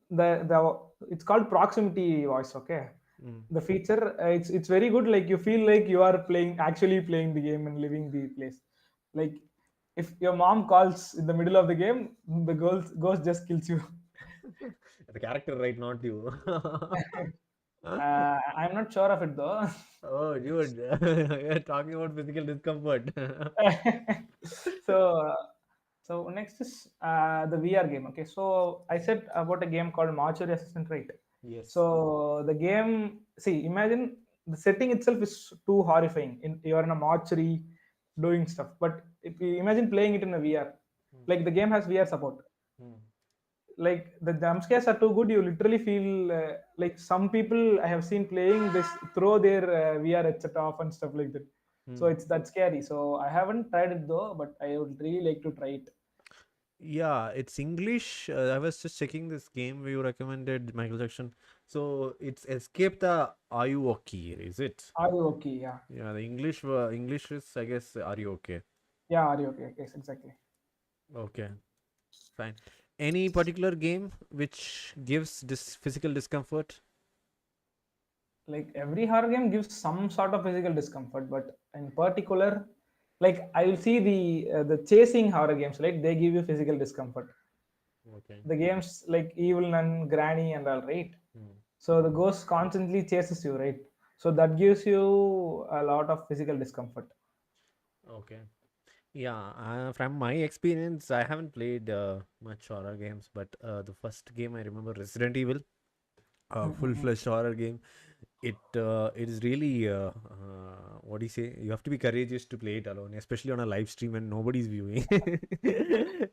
[SPEAKER 2] the it's called proximity voice. Okay,
[SPEAKER 1] Hmm.
[SPEAKER 2] the feature it's very good. Like you feel like you are actually playing the game and living the place. Like if your mom calls in the middle of the game, the ghost just kills you.
[SPEAKER 1] The character, right? Not you.
[SPEAKER 2] I'm not sure of it though.
[SPEAKER 1] Oh, dude, you're talking about physical discomfort.
[SPEAKER 2] so so next is the VR game. Okay, so I said about a game called Mortuary Assistant, right?
[SPEAKER 1] Yes.
[SPEAKER 2] So the game, see, imagine the setting itself is too horrifying. You're in a mortuary doing stuff, but if you imagine playing it in a VR,
[SPEAKER 1] Hmm.
[SPEAKER 2] like the game has VR support.
[SPEAKER 1] Hmm.
[SPEAKER 2] Like the jump scares are too good, you literally feel like some people I have seen playing this throw their VR headset off and stuff like that. So
[SPEAKER 1] Hmm.
[SPEAKER 2] it's that scary. So I haven't tried it though, but I would really like to try it.
[SPEAKER 1] Yeah, it's English. I was just checking this game where you recommended Michael Jackson. So it's Escape the Are You Okay? Is it?
[SPEAKER 2] Are you okay? Yeah.
[SPEAKER 1] Yeah, the English is, I guess, Are You Okay?
[SPEAKER 2] Yeah, are you okay? Yes, exactly.
[SPEAKER 1] Okay, fine. Any particular game which gives this physical discomfort?
[SPEAKER 2] Like every horror game gives some sort of physical discomfort, but in particular, like I will see the chasing horror games, like they give you physical discomfort.
[SPEAKER 1] Okay.
[SPEAKER 2] The games like Evil Nun, Granny, and all, right?
[SPEAKER 1] Hmm.
[SPEAKER 2] So the ghost constantly chases you, right? So that gives you a lot of physical discomfort.
[SPEAKER 1] Okay. Yeah, from my experience, I haven't played much horror games, but the first game I remember, Resident Evil, a full-fledged horror game. It is really what do you say? You have to be courageous to play it alone, especially on a live stream when nobody's viewing.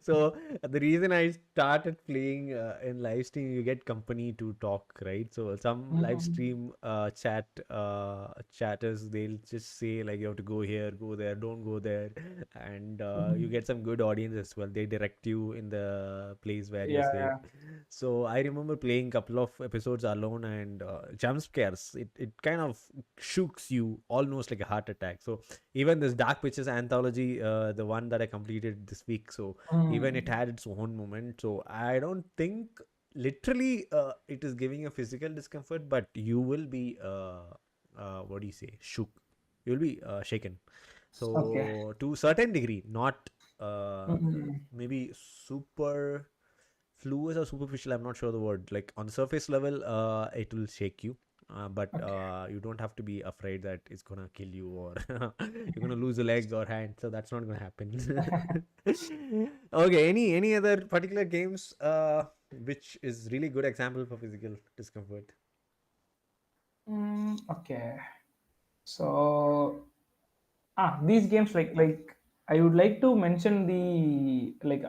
[SPEAKER 1] So the reason I started playing in live stream, you get company to talk, right? So some live stream chatters, they'll just say like you have to go here, go there, don't go there, and you get some good audience as well. They direct you in the place where you're
[SPEAKER 2] Yeah,
[SPEAKER 1] safe.
[SPEAKER 2] yeah.
[SPEAKER 1] So I remember playing couple of episodes alone, and jump scares. It kind of shooks you almost like a heart attack. So even this Dark Pictures anthology, the one that I completed this week, so even it
[SPEAKER 2] Mm.
[SPEAKER 1] had its own moment. So I don't think literally it is giving a physical discomfort, but you will be what do you say, shook. You'll be shaken.
[SPEAKER 2] Okay.
[SPEAKER 1] So to certain degree, not uh,
[SPEAKER 2] Mm.
[SPEAKER 1] maybe super fluid or superficial, I'm not sure the word. Like on the surface level, it will shake you, but
[SPEAKER 2] Okay.
[SPEAKER 1] you don't have to be afraid that it's gonna kill you or you're gonna lose a leg or hand. So that's not gonna happen. Okay, any other particular games which is really good example for physical discomfort?
[SPEAKER 2] Okay. So these games like I would like to mention the like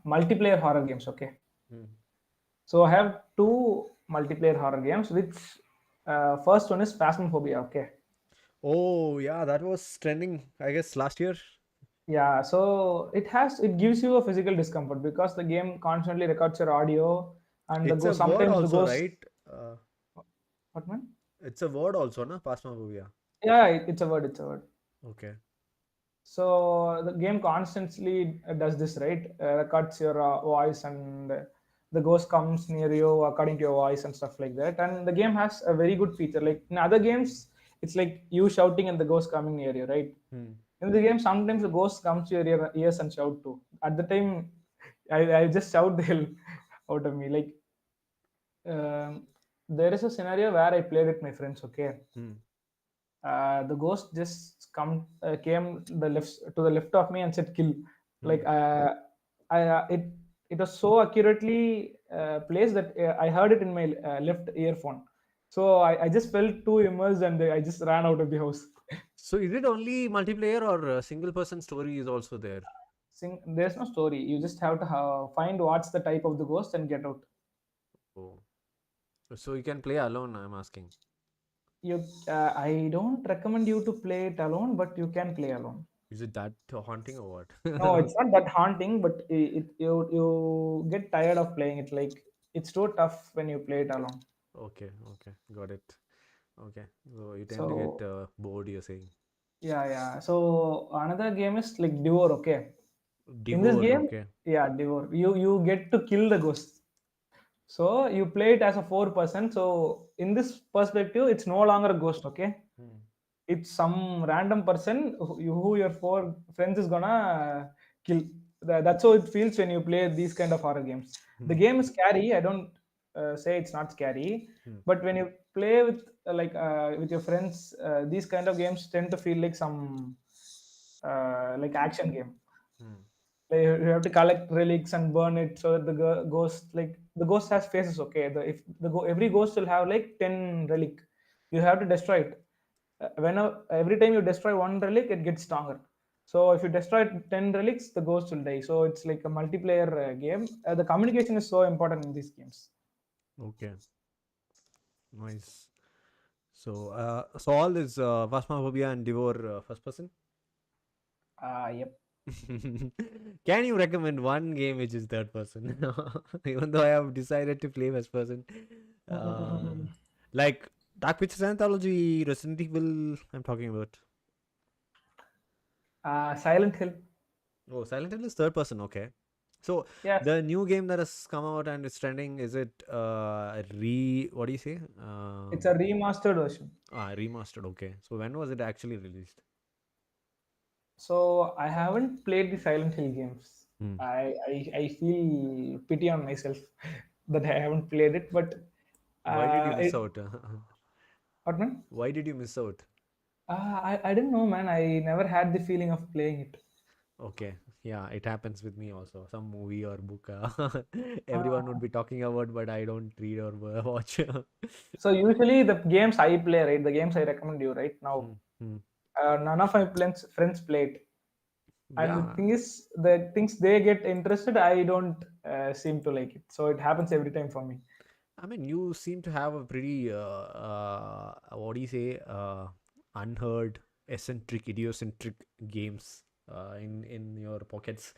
[SPEAKER 2] multiplayer horror games. Okay.
[SPEAKER 1] Hmm.
[SPEAKER 2] So I have two multiplayer horror games. Which first one is Phasmophobia. Okay.
[SPEAKER 1] Oh yeah, that was trending, I guess, last year.
[SPEAKER 2] Yeah, so it gives you a physical discomfort because the game constantly records your audio and the
[SPEAKER 1] It's
[SPEAKER 2] go
[SPEAKER 1] a word
[SPEAKER 2] sometimes the
[SPEAKER 1] also,
[SPEAKER 2] ghost.
[SPEAKER 1] right?
[SPEAKER 2] What, man?
[SPEAKER 1] It's a word also, na? Phasmophobia.
[SPEAKER 2] Yeah, it's a word. It's a word.
[SPEAKER 1] Okay.
[SPEAKER 2] So the game constantly does this, right? Records your voice and the ghost comes near you according to your voice and stuff like that. And the game has a very good feature. Like in other games, it's like you shouting and the ghost coming near you, right?
[SPEAKER 1] Hmm.
[SPEAKER 2] In the game, sometimes the ghost comes to your ears and shout too. At the time, I just shout the hell. out of me. Like, um, there is a scenario where I played with my friends. Okay,
[SPEAKER 1] Hmm.
[SPEAKER 2] the ghost just came the left to the left of me and said kill.
[SPEAKER 1] Hmm.
[SPEAKER 2] Like, it was so accurately placed that I heard it in my left earphone. So I just felt too immersed and I just ran out of the house.
[SPEAKER 1] So is it only multiplayer or single person story is also there?
[SPEAKER 2] There's no story. You just have to find what's the type of the ghost and get out.
[SPEAKER 1] Oh, so you can play alone, I'm asking.
[SPEAKER 2] I don't recommend you to play it alone, but you can play alone.
[SPEAKER 1] Is it that haunting or
[SPEAKER 2] No,
[SPEAKER 1] what?
[SPEAKER 2] it's not that haunting, but you get tired of playing it. Like, it's too tough when you play it alone.
[SPEAKER 1] Okay, okay, got it. Okay, so you tend to get
[SPEAKER 2] So
[SPEAKER 1] bored, you're saying.
[SPEAKER 2] yeah. So another game is like Devour. Okay, in this
[SPEAKER 1] Devour,
[SPEAKER 2] game,
[SPEAKER 1] okay.
[SPEAKER 2] yeah, Devour. You get to kill the ghost. So you play it as a four-person. So in this perspective, it's no longer a ghost. Okay,
[SPEAKER 1] Hmm.
[SPEAKER 2] it's some random person who your four friends is gonna kill. That's how it feels when you play these kind of horror games. The
[SPEAKER 1] Hmm.
[SPEAKER 2] game is scary. I don't say it's not scary,
[SPEAKER 1] Hmm.
[SPEAKER 2] but when you play with with your friends, these kind of games tend to feel like some like action game.
[SPEAKER 1] Hmm.
[SPEAKER 2] Like, you have to collect relics and burn it so that the ghost, like, the ghost has faces. Okay, if every ghost will have like 10 relic, you have to destroy it. Whenever every time you destroy one relic, it gets stronger. So if you destroy 10 relics, the ghost will die. So it's like a multiplayer game. The communication is so important in these games.
[SPEAKER 1] Okay, nice. So all is Phasmophobia and Devour first person.
[SPEAKER 2] Yep.
[SPEAKER 1] Can you recommend one game which is third person? Even though I have decided to play first person, uh, like Dark Pictures Anthology, Resident Evil. I'm talking about.
[SPEAKER 2] Silent Hill.
[SPEAKER 1] Oh, Silent Hill is third person. Okay. So
[SPEAKER 2] Yes,
[SPEAKER 1] the new game that has come out and it's trending, is it what do you say?
[SPEAKER 2] it's a remastered version.
[SPEAKER 1] Remastered. Okay. So when was it actually released?
[SPEAKER 2] So I haven't played the Silent Hill games.
[SPEAKER 1] Hmm.
[SPEAKER 2] I feel pity on myself that I haven't played it. But
[SPEAKER 1] Why did you miss
[SPEAKER 2] it,
[SPEAKER 1] out?
[SPEAKER 2] what, man?
[SPEAKER 1] Why did you miss out?
[SPEAKER 2] I didn't know, man. I never had the feeling of playing it.
[SPEAKER 1] Okay, yeah, it happens with me also. Some movie or book everyone would
[SPEAKER 2] Uh,
[SPEAKER 1] be talking about, but I don't read or watch.
[SPEAKER 2] so usually the games I play, right? The games I recommend you right now.
[SPEAKER 1] Hmm, hmm.
[SPEAKER 2] None of my friends play it. And the
[SPEAKER 1] Yeah,
[SPEAKER 2] thing is, the things they get interested, I don't seem to like it. So it happens every time for me.
[SPEAKER 1] I mean, you seem to have a pretty, what do you say, unheard, eccentric, idiocentric games in your pockets.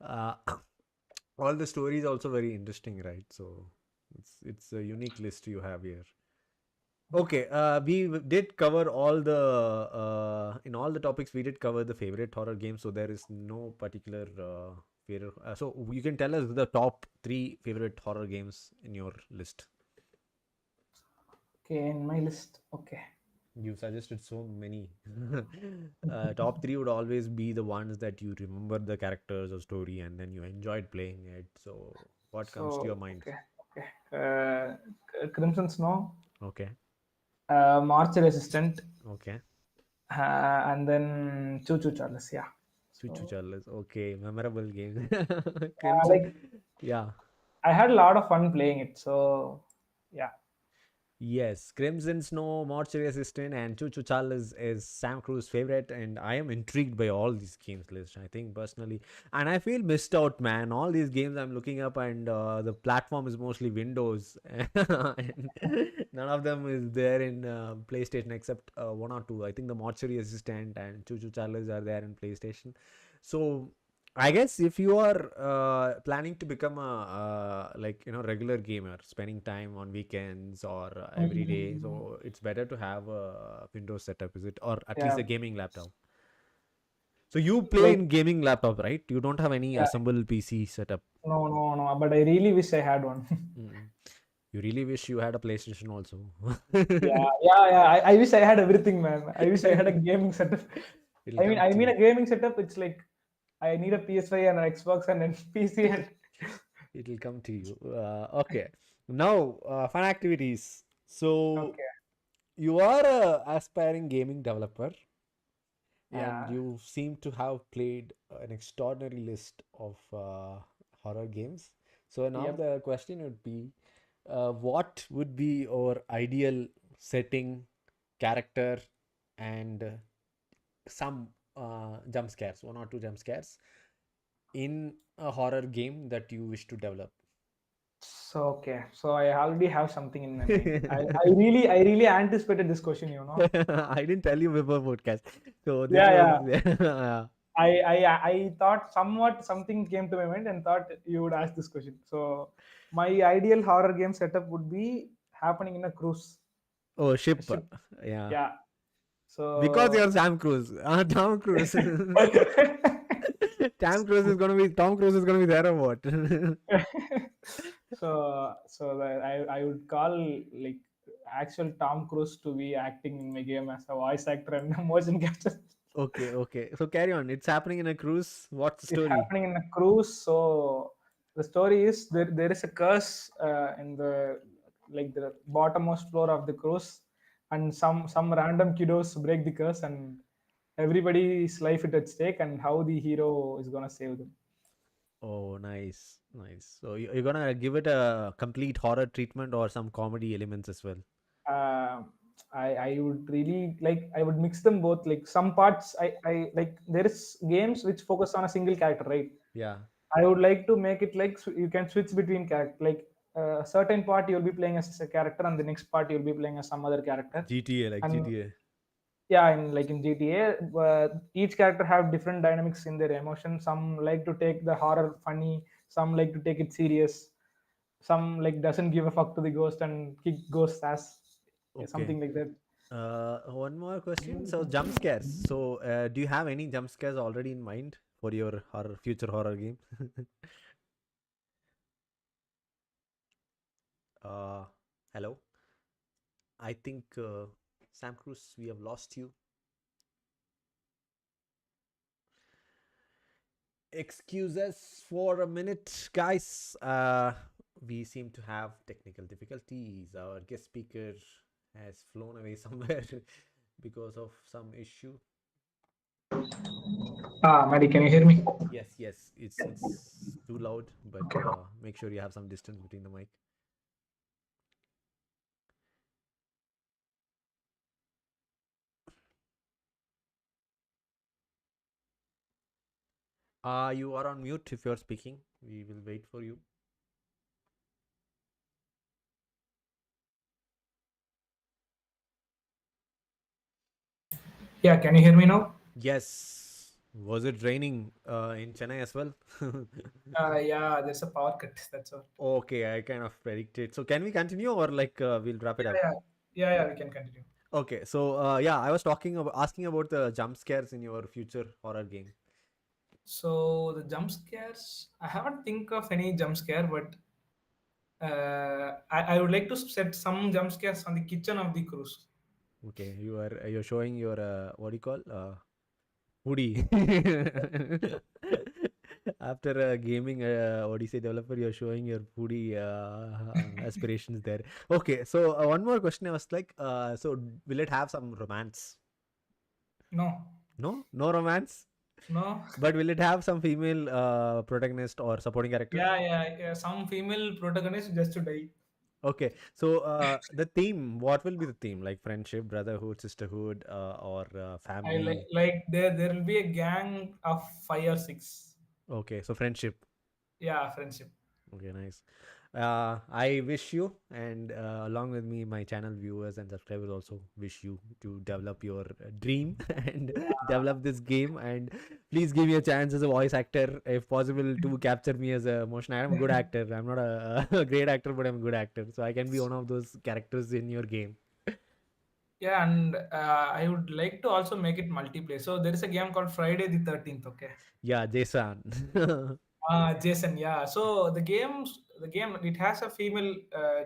[SPEAKER 1] Uh, all the stories also very interesting, right? So it's a unique list you have here. Okay, we did cover all the in all the topics we did cover the favorite horror games, so there is no particular favorite. So you can tell us the top three favorite horror games in your list.
[SPEAKER 2] Okay, in my list. Okay.
[SPEAKER 1] You suggested so many. Top three would always be the ones that you remember the characters or story, and then you enjoyed playing it. So what comes to your
[SPEAKER 2] So
[SPEAKER 1] mind?
[SPEAKER 2] okay. Crimson Snow,
[SPEAKER 1] Okay,
[SPEAKER 2] March Resistant,
[SPEAKER 1] okay.
[SPEAKER 2] and then Choo Choo Charles. Yeah.
[SPEAKER 1] Chuchu
[SPEAKER 2] So
[SPEAKER 1] Charles. Okay, memorable game. Crimson.
[SPEAKER 2] like,
[SPEAKER 1] Yeah.
[SPEAKER 2] I had a lot of fun playing it. So yeah.
[SPEAKER 1] Yes, Crimson Snow, Mortuary Assistant, and Chuchu Charles is Sam Cruz's favorite, and I am intrigued by all these games list. I think personally, and I feel missed out, man. All these games I'm looking up, and the platform is mostly Windows, and none of them is there in PlayStation except one or two. I think the Mortuary Assistant and Chuchu Charles are there in PlayStation. So I guess if you are planning to become a regular gamer, spending time on weekends or every day,
[SPEAKER 2] Mhm.
[SPEAKER 1] so it's better to have a Windows setup, is it, or at least
[SPEAKER 2] Yeah.
[SPEAKER 1] a gaming laptop? So you play
[SPEAKER 2] Like,
[SPEAKER 1] in gaming laptop, right? You don't have any
[SPEAKER 2] yeah.
[SPEAKER 1] assembled PC setup.
[SPEAKER 2] No. But I really wish I had one.
[SPEAKER 1] Mm. You really wish you had a PlayStation also.
[SPEAKER 2] Yeah. I wish I had everything, man. I wish I had a gaming setup.
[SPEAKER 1] It'll come
[SPEAKER 2] I mean
[SPEAKER 1] to
[SPEAKER 2] a gaming setup. It's like I need a PS5 and an Xbox and a PC and
[SPEAKER 1] It'll come to you. Okay. Now, fun activities. So,
[SPEAKER 2] Okay.
[SPEAKER 1] you are a aspiring gaming developer, and
[SPEAKER 2] Yeah.
[SPEAKER 1] you seem to have played an extraordinary list of horror games. So now
[SPEAKER 2] Yep.
[SPEAKER 1] the question would be, what would be your ideal setting, character, and some jump scares, one or two jump scares in a horror game that you wish to develop?
[SPEAKER 2] So okay. So I already have something in my mind. I really anticipated this question, you know.
[SPEAKER 1] I didn't tell you before podcast. So this
[SPEAKER 2] Yeah,
[SPEAKER 1] was
[SPEAKER 2] yeah.
[SPEAKER 1] yeah.
[SPEAKER 2] I thought somewhat something came to my mind and thought you would ask this question. So my ideal horror game setup would be happening in a cruise,
[SPEAKER 1] Oh,
[SPEAKER 2] a
[SPEAKER 1] ship.
[SPEAKER 2] ship.
[SPEAKER 1] Yeah.
[SPEAKER 2] Yeah.
[SPEAKER 1] Because
[SPEAKER 2] So
[SPEAKER 1] you're Sam Cruise. Tom Cruise. Tom Cruise is gonna be there or what?
[SPEAKER 2] so I would call like actual Tom Cruise to be acting in my game as a voice actor and a motion capture.
[SPEAKER 1] Okay, okay. So carry on. It's happening in a cruise. What's the
[SPEAKER 2] It's
[SPEAKER 1] story?
[SPEAKER 2] happening in a cruise. So the story is there is a curse in the like the bottommost floor of the cruise, and some random kiddos break the curse, and everybody's life is at stake, and how the hero is gonna save them.
[SPEAKER 1] Oh, nice, nice. So you're gonna give it a complete horror treatment or some comedy elements as well.
[SPEAKER 2] uh, I would really like I would mix them both. Like some parts I like there is games which focus on a single character, right?
[SPEAKER 1] Yeah.
[SPEAKER 2] I would like to make it like you can switch between character. Like a certain part you'll be playing as a character, and the next part you'll be playing as some other character.
[SPEAKER 1] GTA, like
[SPEAKER 2] And
[SPEAKER 1] GTA.
[SPEAKER 2] yeah, in like in GTA, each character have different dynamics in their emotion. Some like to take the horror funny. Some like to take it serious. Some like doesn't give a fuck to the ghost and kick ghost ass. Yeah,
[SPEAKER 1] Okay.
[SPEAKER 2] something like that.
[SPEAKER 1] One more question. So jump scares. So do you have any jump scares already in mind for your horror future horror game? uh, Hello. I think Sam Cruz, we have lost you. Excuse us for a minute, guys. We seem to have technical difficulties. Our guest speaker has flown away somewhere because of some issue.
[SPEAKER 2] MaddiE, can you hear me?
[SPEAKER 1] Yes, yes, it's too loud, but
[SPEAKER 2] Okay.
[SPEAKER 1] make sure you have some distance between the mic. You are on mute if you're speaking. We will wait for you.
[SPEAKER 2] Yeah, can you hear me now?
[SPEAKER 1] Yes. Was it raining in Chennai as well?
[SPEAKER 2] Yeah, there's a power cut. That's all.
[SPEAKER 1] Okay, I kind of predicted. So can we continue or like we'll wrap it
[SPEAKER 2] Yeah,
[SPEAKER 1] up?
[SPEAKER 2] yeah, yeah. We can continue.
[SPEAKER 1] Okay, so yeah, I was talking about asking about the jump scares in your future horror game.
[SPEAKER 2] So the jump scares, I haven't think of any jump scare, but I would like to set some jump scares on the kitchen of the cruise.
[SPEAKER 1] Okay, you're showing your what do you call hoodie. After a gaming Odyssey developer, you're showing your foodie aspirations there. Okay, so one more question. I was like, so will it have some romance?
[SPEAKER 2] No,
[SPEAKER 1] No, no romance.
[SPEAKER 2] no.
[SPEAKER 1] But will it have some female protagonist or supporting character?
[SPEAKER 2] Yeah. Some female protagonist just to die.
[SPEAKER 1] Okay, so the theme, what will be the theme? Like friendship, brotherhood, sisterhood, or
[SPEAKER 2] I
[SPEAKER 1] family?
[SPEAKER 2] like there will be a gang of 5 or 6.
[SPEAKER 1] Okay, so friendship.
[SPEAKER 2] Yeah, friendship.
[SPEAKER 1] Okay, nice. I wish you, and along with me, my channel viewers and subscribers also wish you to develop your dream and develop this game. And please give me a chance as a voice actor, if possible, to capture me as a motion. I'm a good actor. I'm not a great actor, but I'm a good actor, so I can be one of those characters in your game.
[SPEAKER 2] Yeah, and I would like to also make it multiplayer. So there is a game called Friday the 13th. Okay.
[SPEAKER 1] Yeah, Jason.
[SPEAKER 2] Jason. Yeah. So the game, it has a female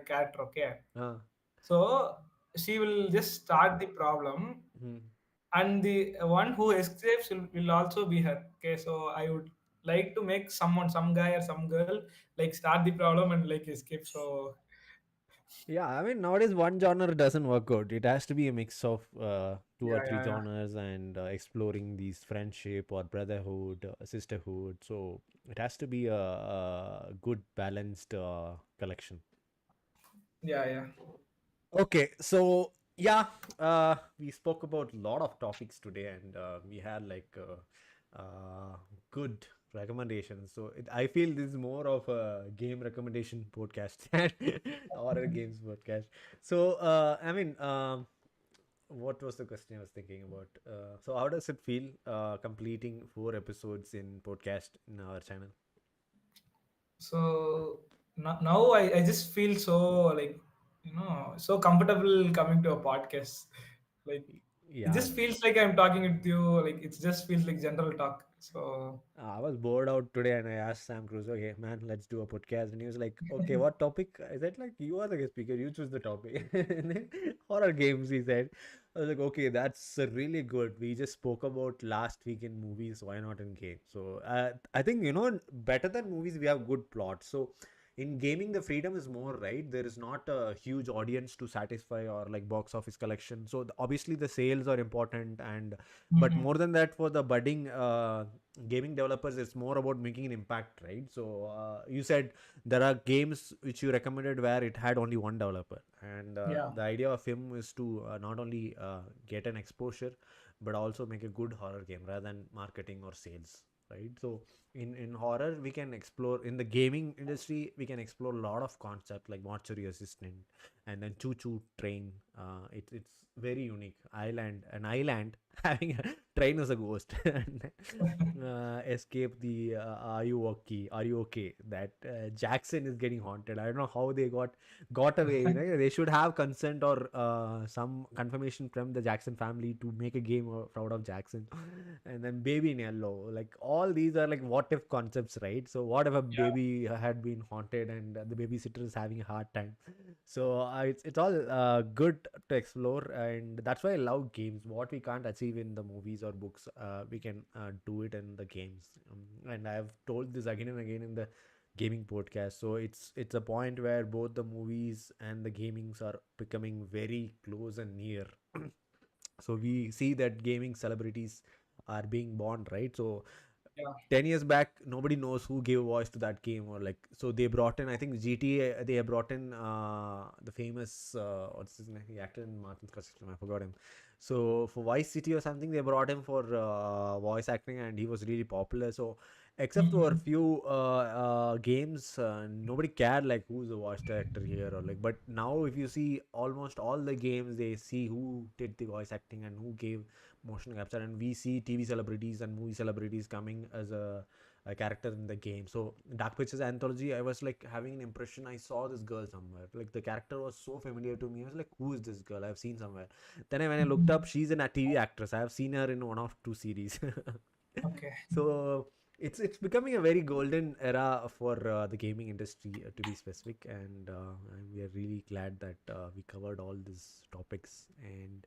[SPEAKER 2] character. Okay.
[SPEAKER 1] uh,
[SPEAKER 2] So she will just start the problem,
[SPEAKER 1] hmm.
[SPEAKER 2] and the one who escapes will also be her. Okay. So I would. like to make some guy or some girl like start the problem and like escape. So
[SPEAKER 1] Yeah, I mean nowadays one genre doesn't work out. It has to be a mix of two or
[SPEAKER 2] yeah,
[SPEAKER 1] three
[SPEAKER 2] yeah, yeah.
[SPEAKER 1] genres and exploring these friendship or brotherhood, sisterhood. So it has to be a good balanced collection.
[SPEAKER 2] Yeah, yeah.
[SPEAKER 1] Okay, so yeah, we spoke about a lot of topics today, and we had like good recommendations. So I feel this is more of a game recommendation podcast than horror games podcast. So I mean, what was the question I was thinking about? So how does it feel completing 4 episodes in podcast in our channel?
[SPEAKER 2] So now I just feel so like so comfortable coming to a podcast. Like it
[SPEAKER 1] Yeah,
[SPEAKER 2] just feels like I'm talking with you. Like it just feels like general talk. So
[SPEAKER 1] I was bored out today and I asked Sam Cruz, okay, man, let's do a podcast. And he was like, okay, what topic? I said, like, you are the guest speaker, you choose the topic. And then horror games, he said. I was like, okay, that's really good. We just spoke about last week in movies, why not in games? So I think, better than movies, we have good plots. So in gaming, the freedom is more, right? There is not a huge audience to satisfy or like box office collection. So obviously the sales are important, and but
[SPEAKER 2] mhm.
[SPEAKER 1] more than that, for the budding gaming developers, it's more about making an impact, right? So you said there are games which you recommended where it had only one developer, and
[SPEAKER 2] Yeah,
[SPEAKER 1] the idea of him is to not only get an exposure but also make a good horror game rather than marketing or sales, right? So in horror we can explore, in the gaming industry we can explore a lot of concepts like mortuary assistant and then choo choo train. It's very unique. An island having a train as a ghost and escape the are you okay, that Jackson is getting haunted. I don't know how they got away, they should have consent or some confirmation from the Jackson family to make a game out of Jackson. And then baby in yellow, like all these are like what if concepts, right? So what if a
[SPEAKER 2] yeah,
[SPEAKER 1] baby had been haunted and the babysitter is having a hard time? So it's all good to explore, and that's why I love games. What we can't achieve in the movies or books, we can do it in the games. And I have told this again and again in the gaming podcast. So it's a point where both the movies and the gamings are becoming very close and near. So we see that gaming celebrities are being born, right? So
[SPEAKER 2] yeah.
[SPEAKER 1] 10 years back nobody knows who gave voice to that game, or like, so they brought in, I think GTA, they have brought in the famous what's his name, he acted in Martin's Construction, I forgot him. So for Vice City or something, they brought him for voice acting, and he was really popular. So except for a
[SPEAKER 2] Mhm.
[SPEAKER 1] few games, nobody cared like who's the voice director here, or like, but now if you see almost all the games, they see who did the voice acting and who gave motion capture, and we see TV celebrities and movie celebrities coming as a character in the game. So Dark Pictures Anthology, I was like having an impression I saw this girl somewhere. Like the character was so familiar to me. I was like, who is this girl? I've seen somewhere. Then when I looked up, she's a TV actress. I have seen her in one of two series.
[SPEAKER 2] Okay.
[SPEAKER 1] So it's becoming a very golden era for the gaming industry, to be specific, and we are really glad that we covered all these topics. And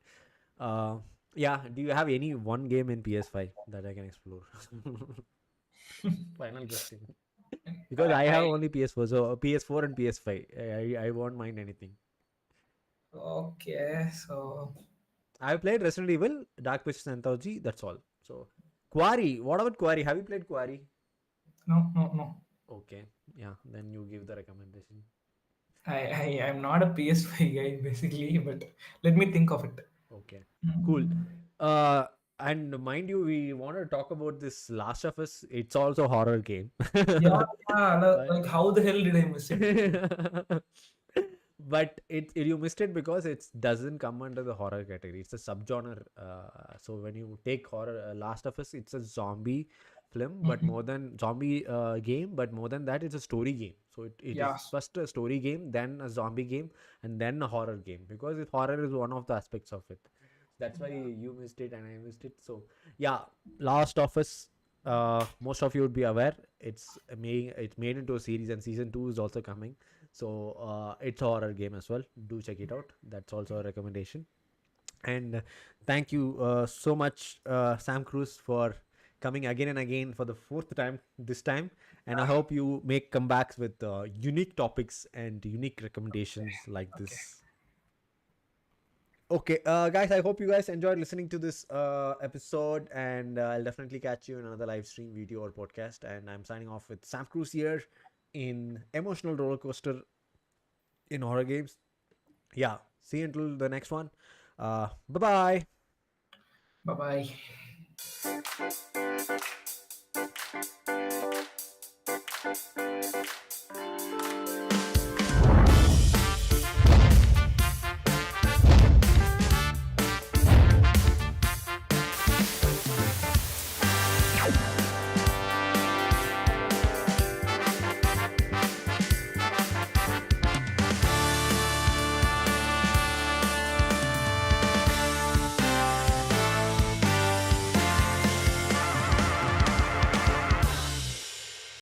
[SPEAKER 1] uh, yeah, do you have any one game in PS5 that I can explore? Final question. Because I have
[SPEAKER 2] I
[SPEAKER 1] only PS4, so PS4 and PS5. I won't mind anything.
[SPEAKER 2] okay. So
[SPEAKER 1] I've played Resident Evil, Dark Pictures Anthology. That's all. So Quarry. What about Quarry? Have you played Quarry?
[SPEAKER 2] no, no, no.
[SPEAKER 1] Okay. Yeah. Then you give the recommendation.
[SPEAKER 2] I'm not a PS5 guy basically, but let me think of it.
[SPEAKER 1] Okay. Cool.
[SPEAKER 2] Mm.
[SPEAKER 1] Uh, and mind you, we want to talk about this Last of Us. It's also a horror game.
[SPEAKER 2] Yeah, yeah.
[SPEAKER 1] But
[SPEAKER 2] Like how the hell did I miss it?
[SPEAKER 1] but you missed it because it doesn't come under the horror category. It's a subgenre. So when you take horror, Last of Us, it's a zombie film, but
[SPEAKER 2] Mhm.
[SPEAKER 1] more than zombie game, but more than that, it's a story game. So it
[SPEAKER 2] Yeah.
[SPEAKER 1] is first a story game, then a zombie game, and then a horror game, because horror is one of the aspects of it. That's why you missed it and I missed it. So yeah, Last of Us. Most of you would be aware it's made into a series, and season 2 is also coming. So it's a horror game as well. Do check it out. That's also a recommendation. And thank you so much, Sam Cruz, for coming again and again for the fourth time this time. And I hope you make comebacks with unique topics and unique recommendations like
[SPEAKER 2] Okay.
[SPEAKER 1] this. Okay, guys, I hope you guys enjoyed listening to this episode, and I'll definitely catch you in another live stream, video, or podcast. And I'm signing off with Sam Cruz here in Emotional Roller Coaster in horror games. Yeah, see you until the next one. Bye bye.
[SPEAKER 2] Bye bye.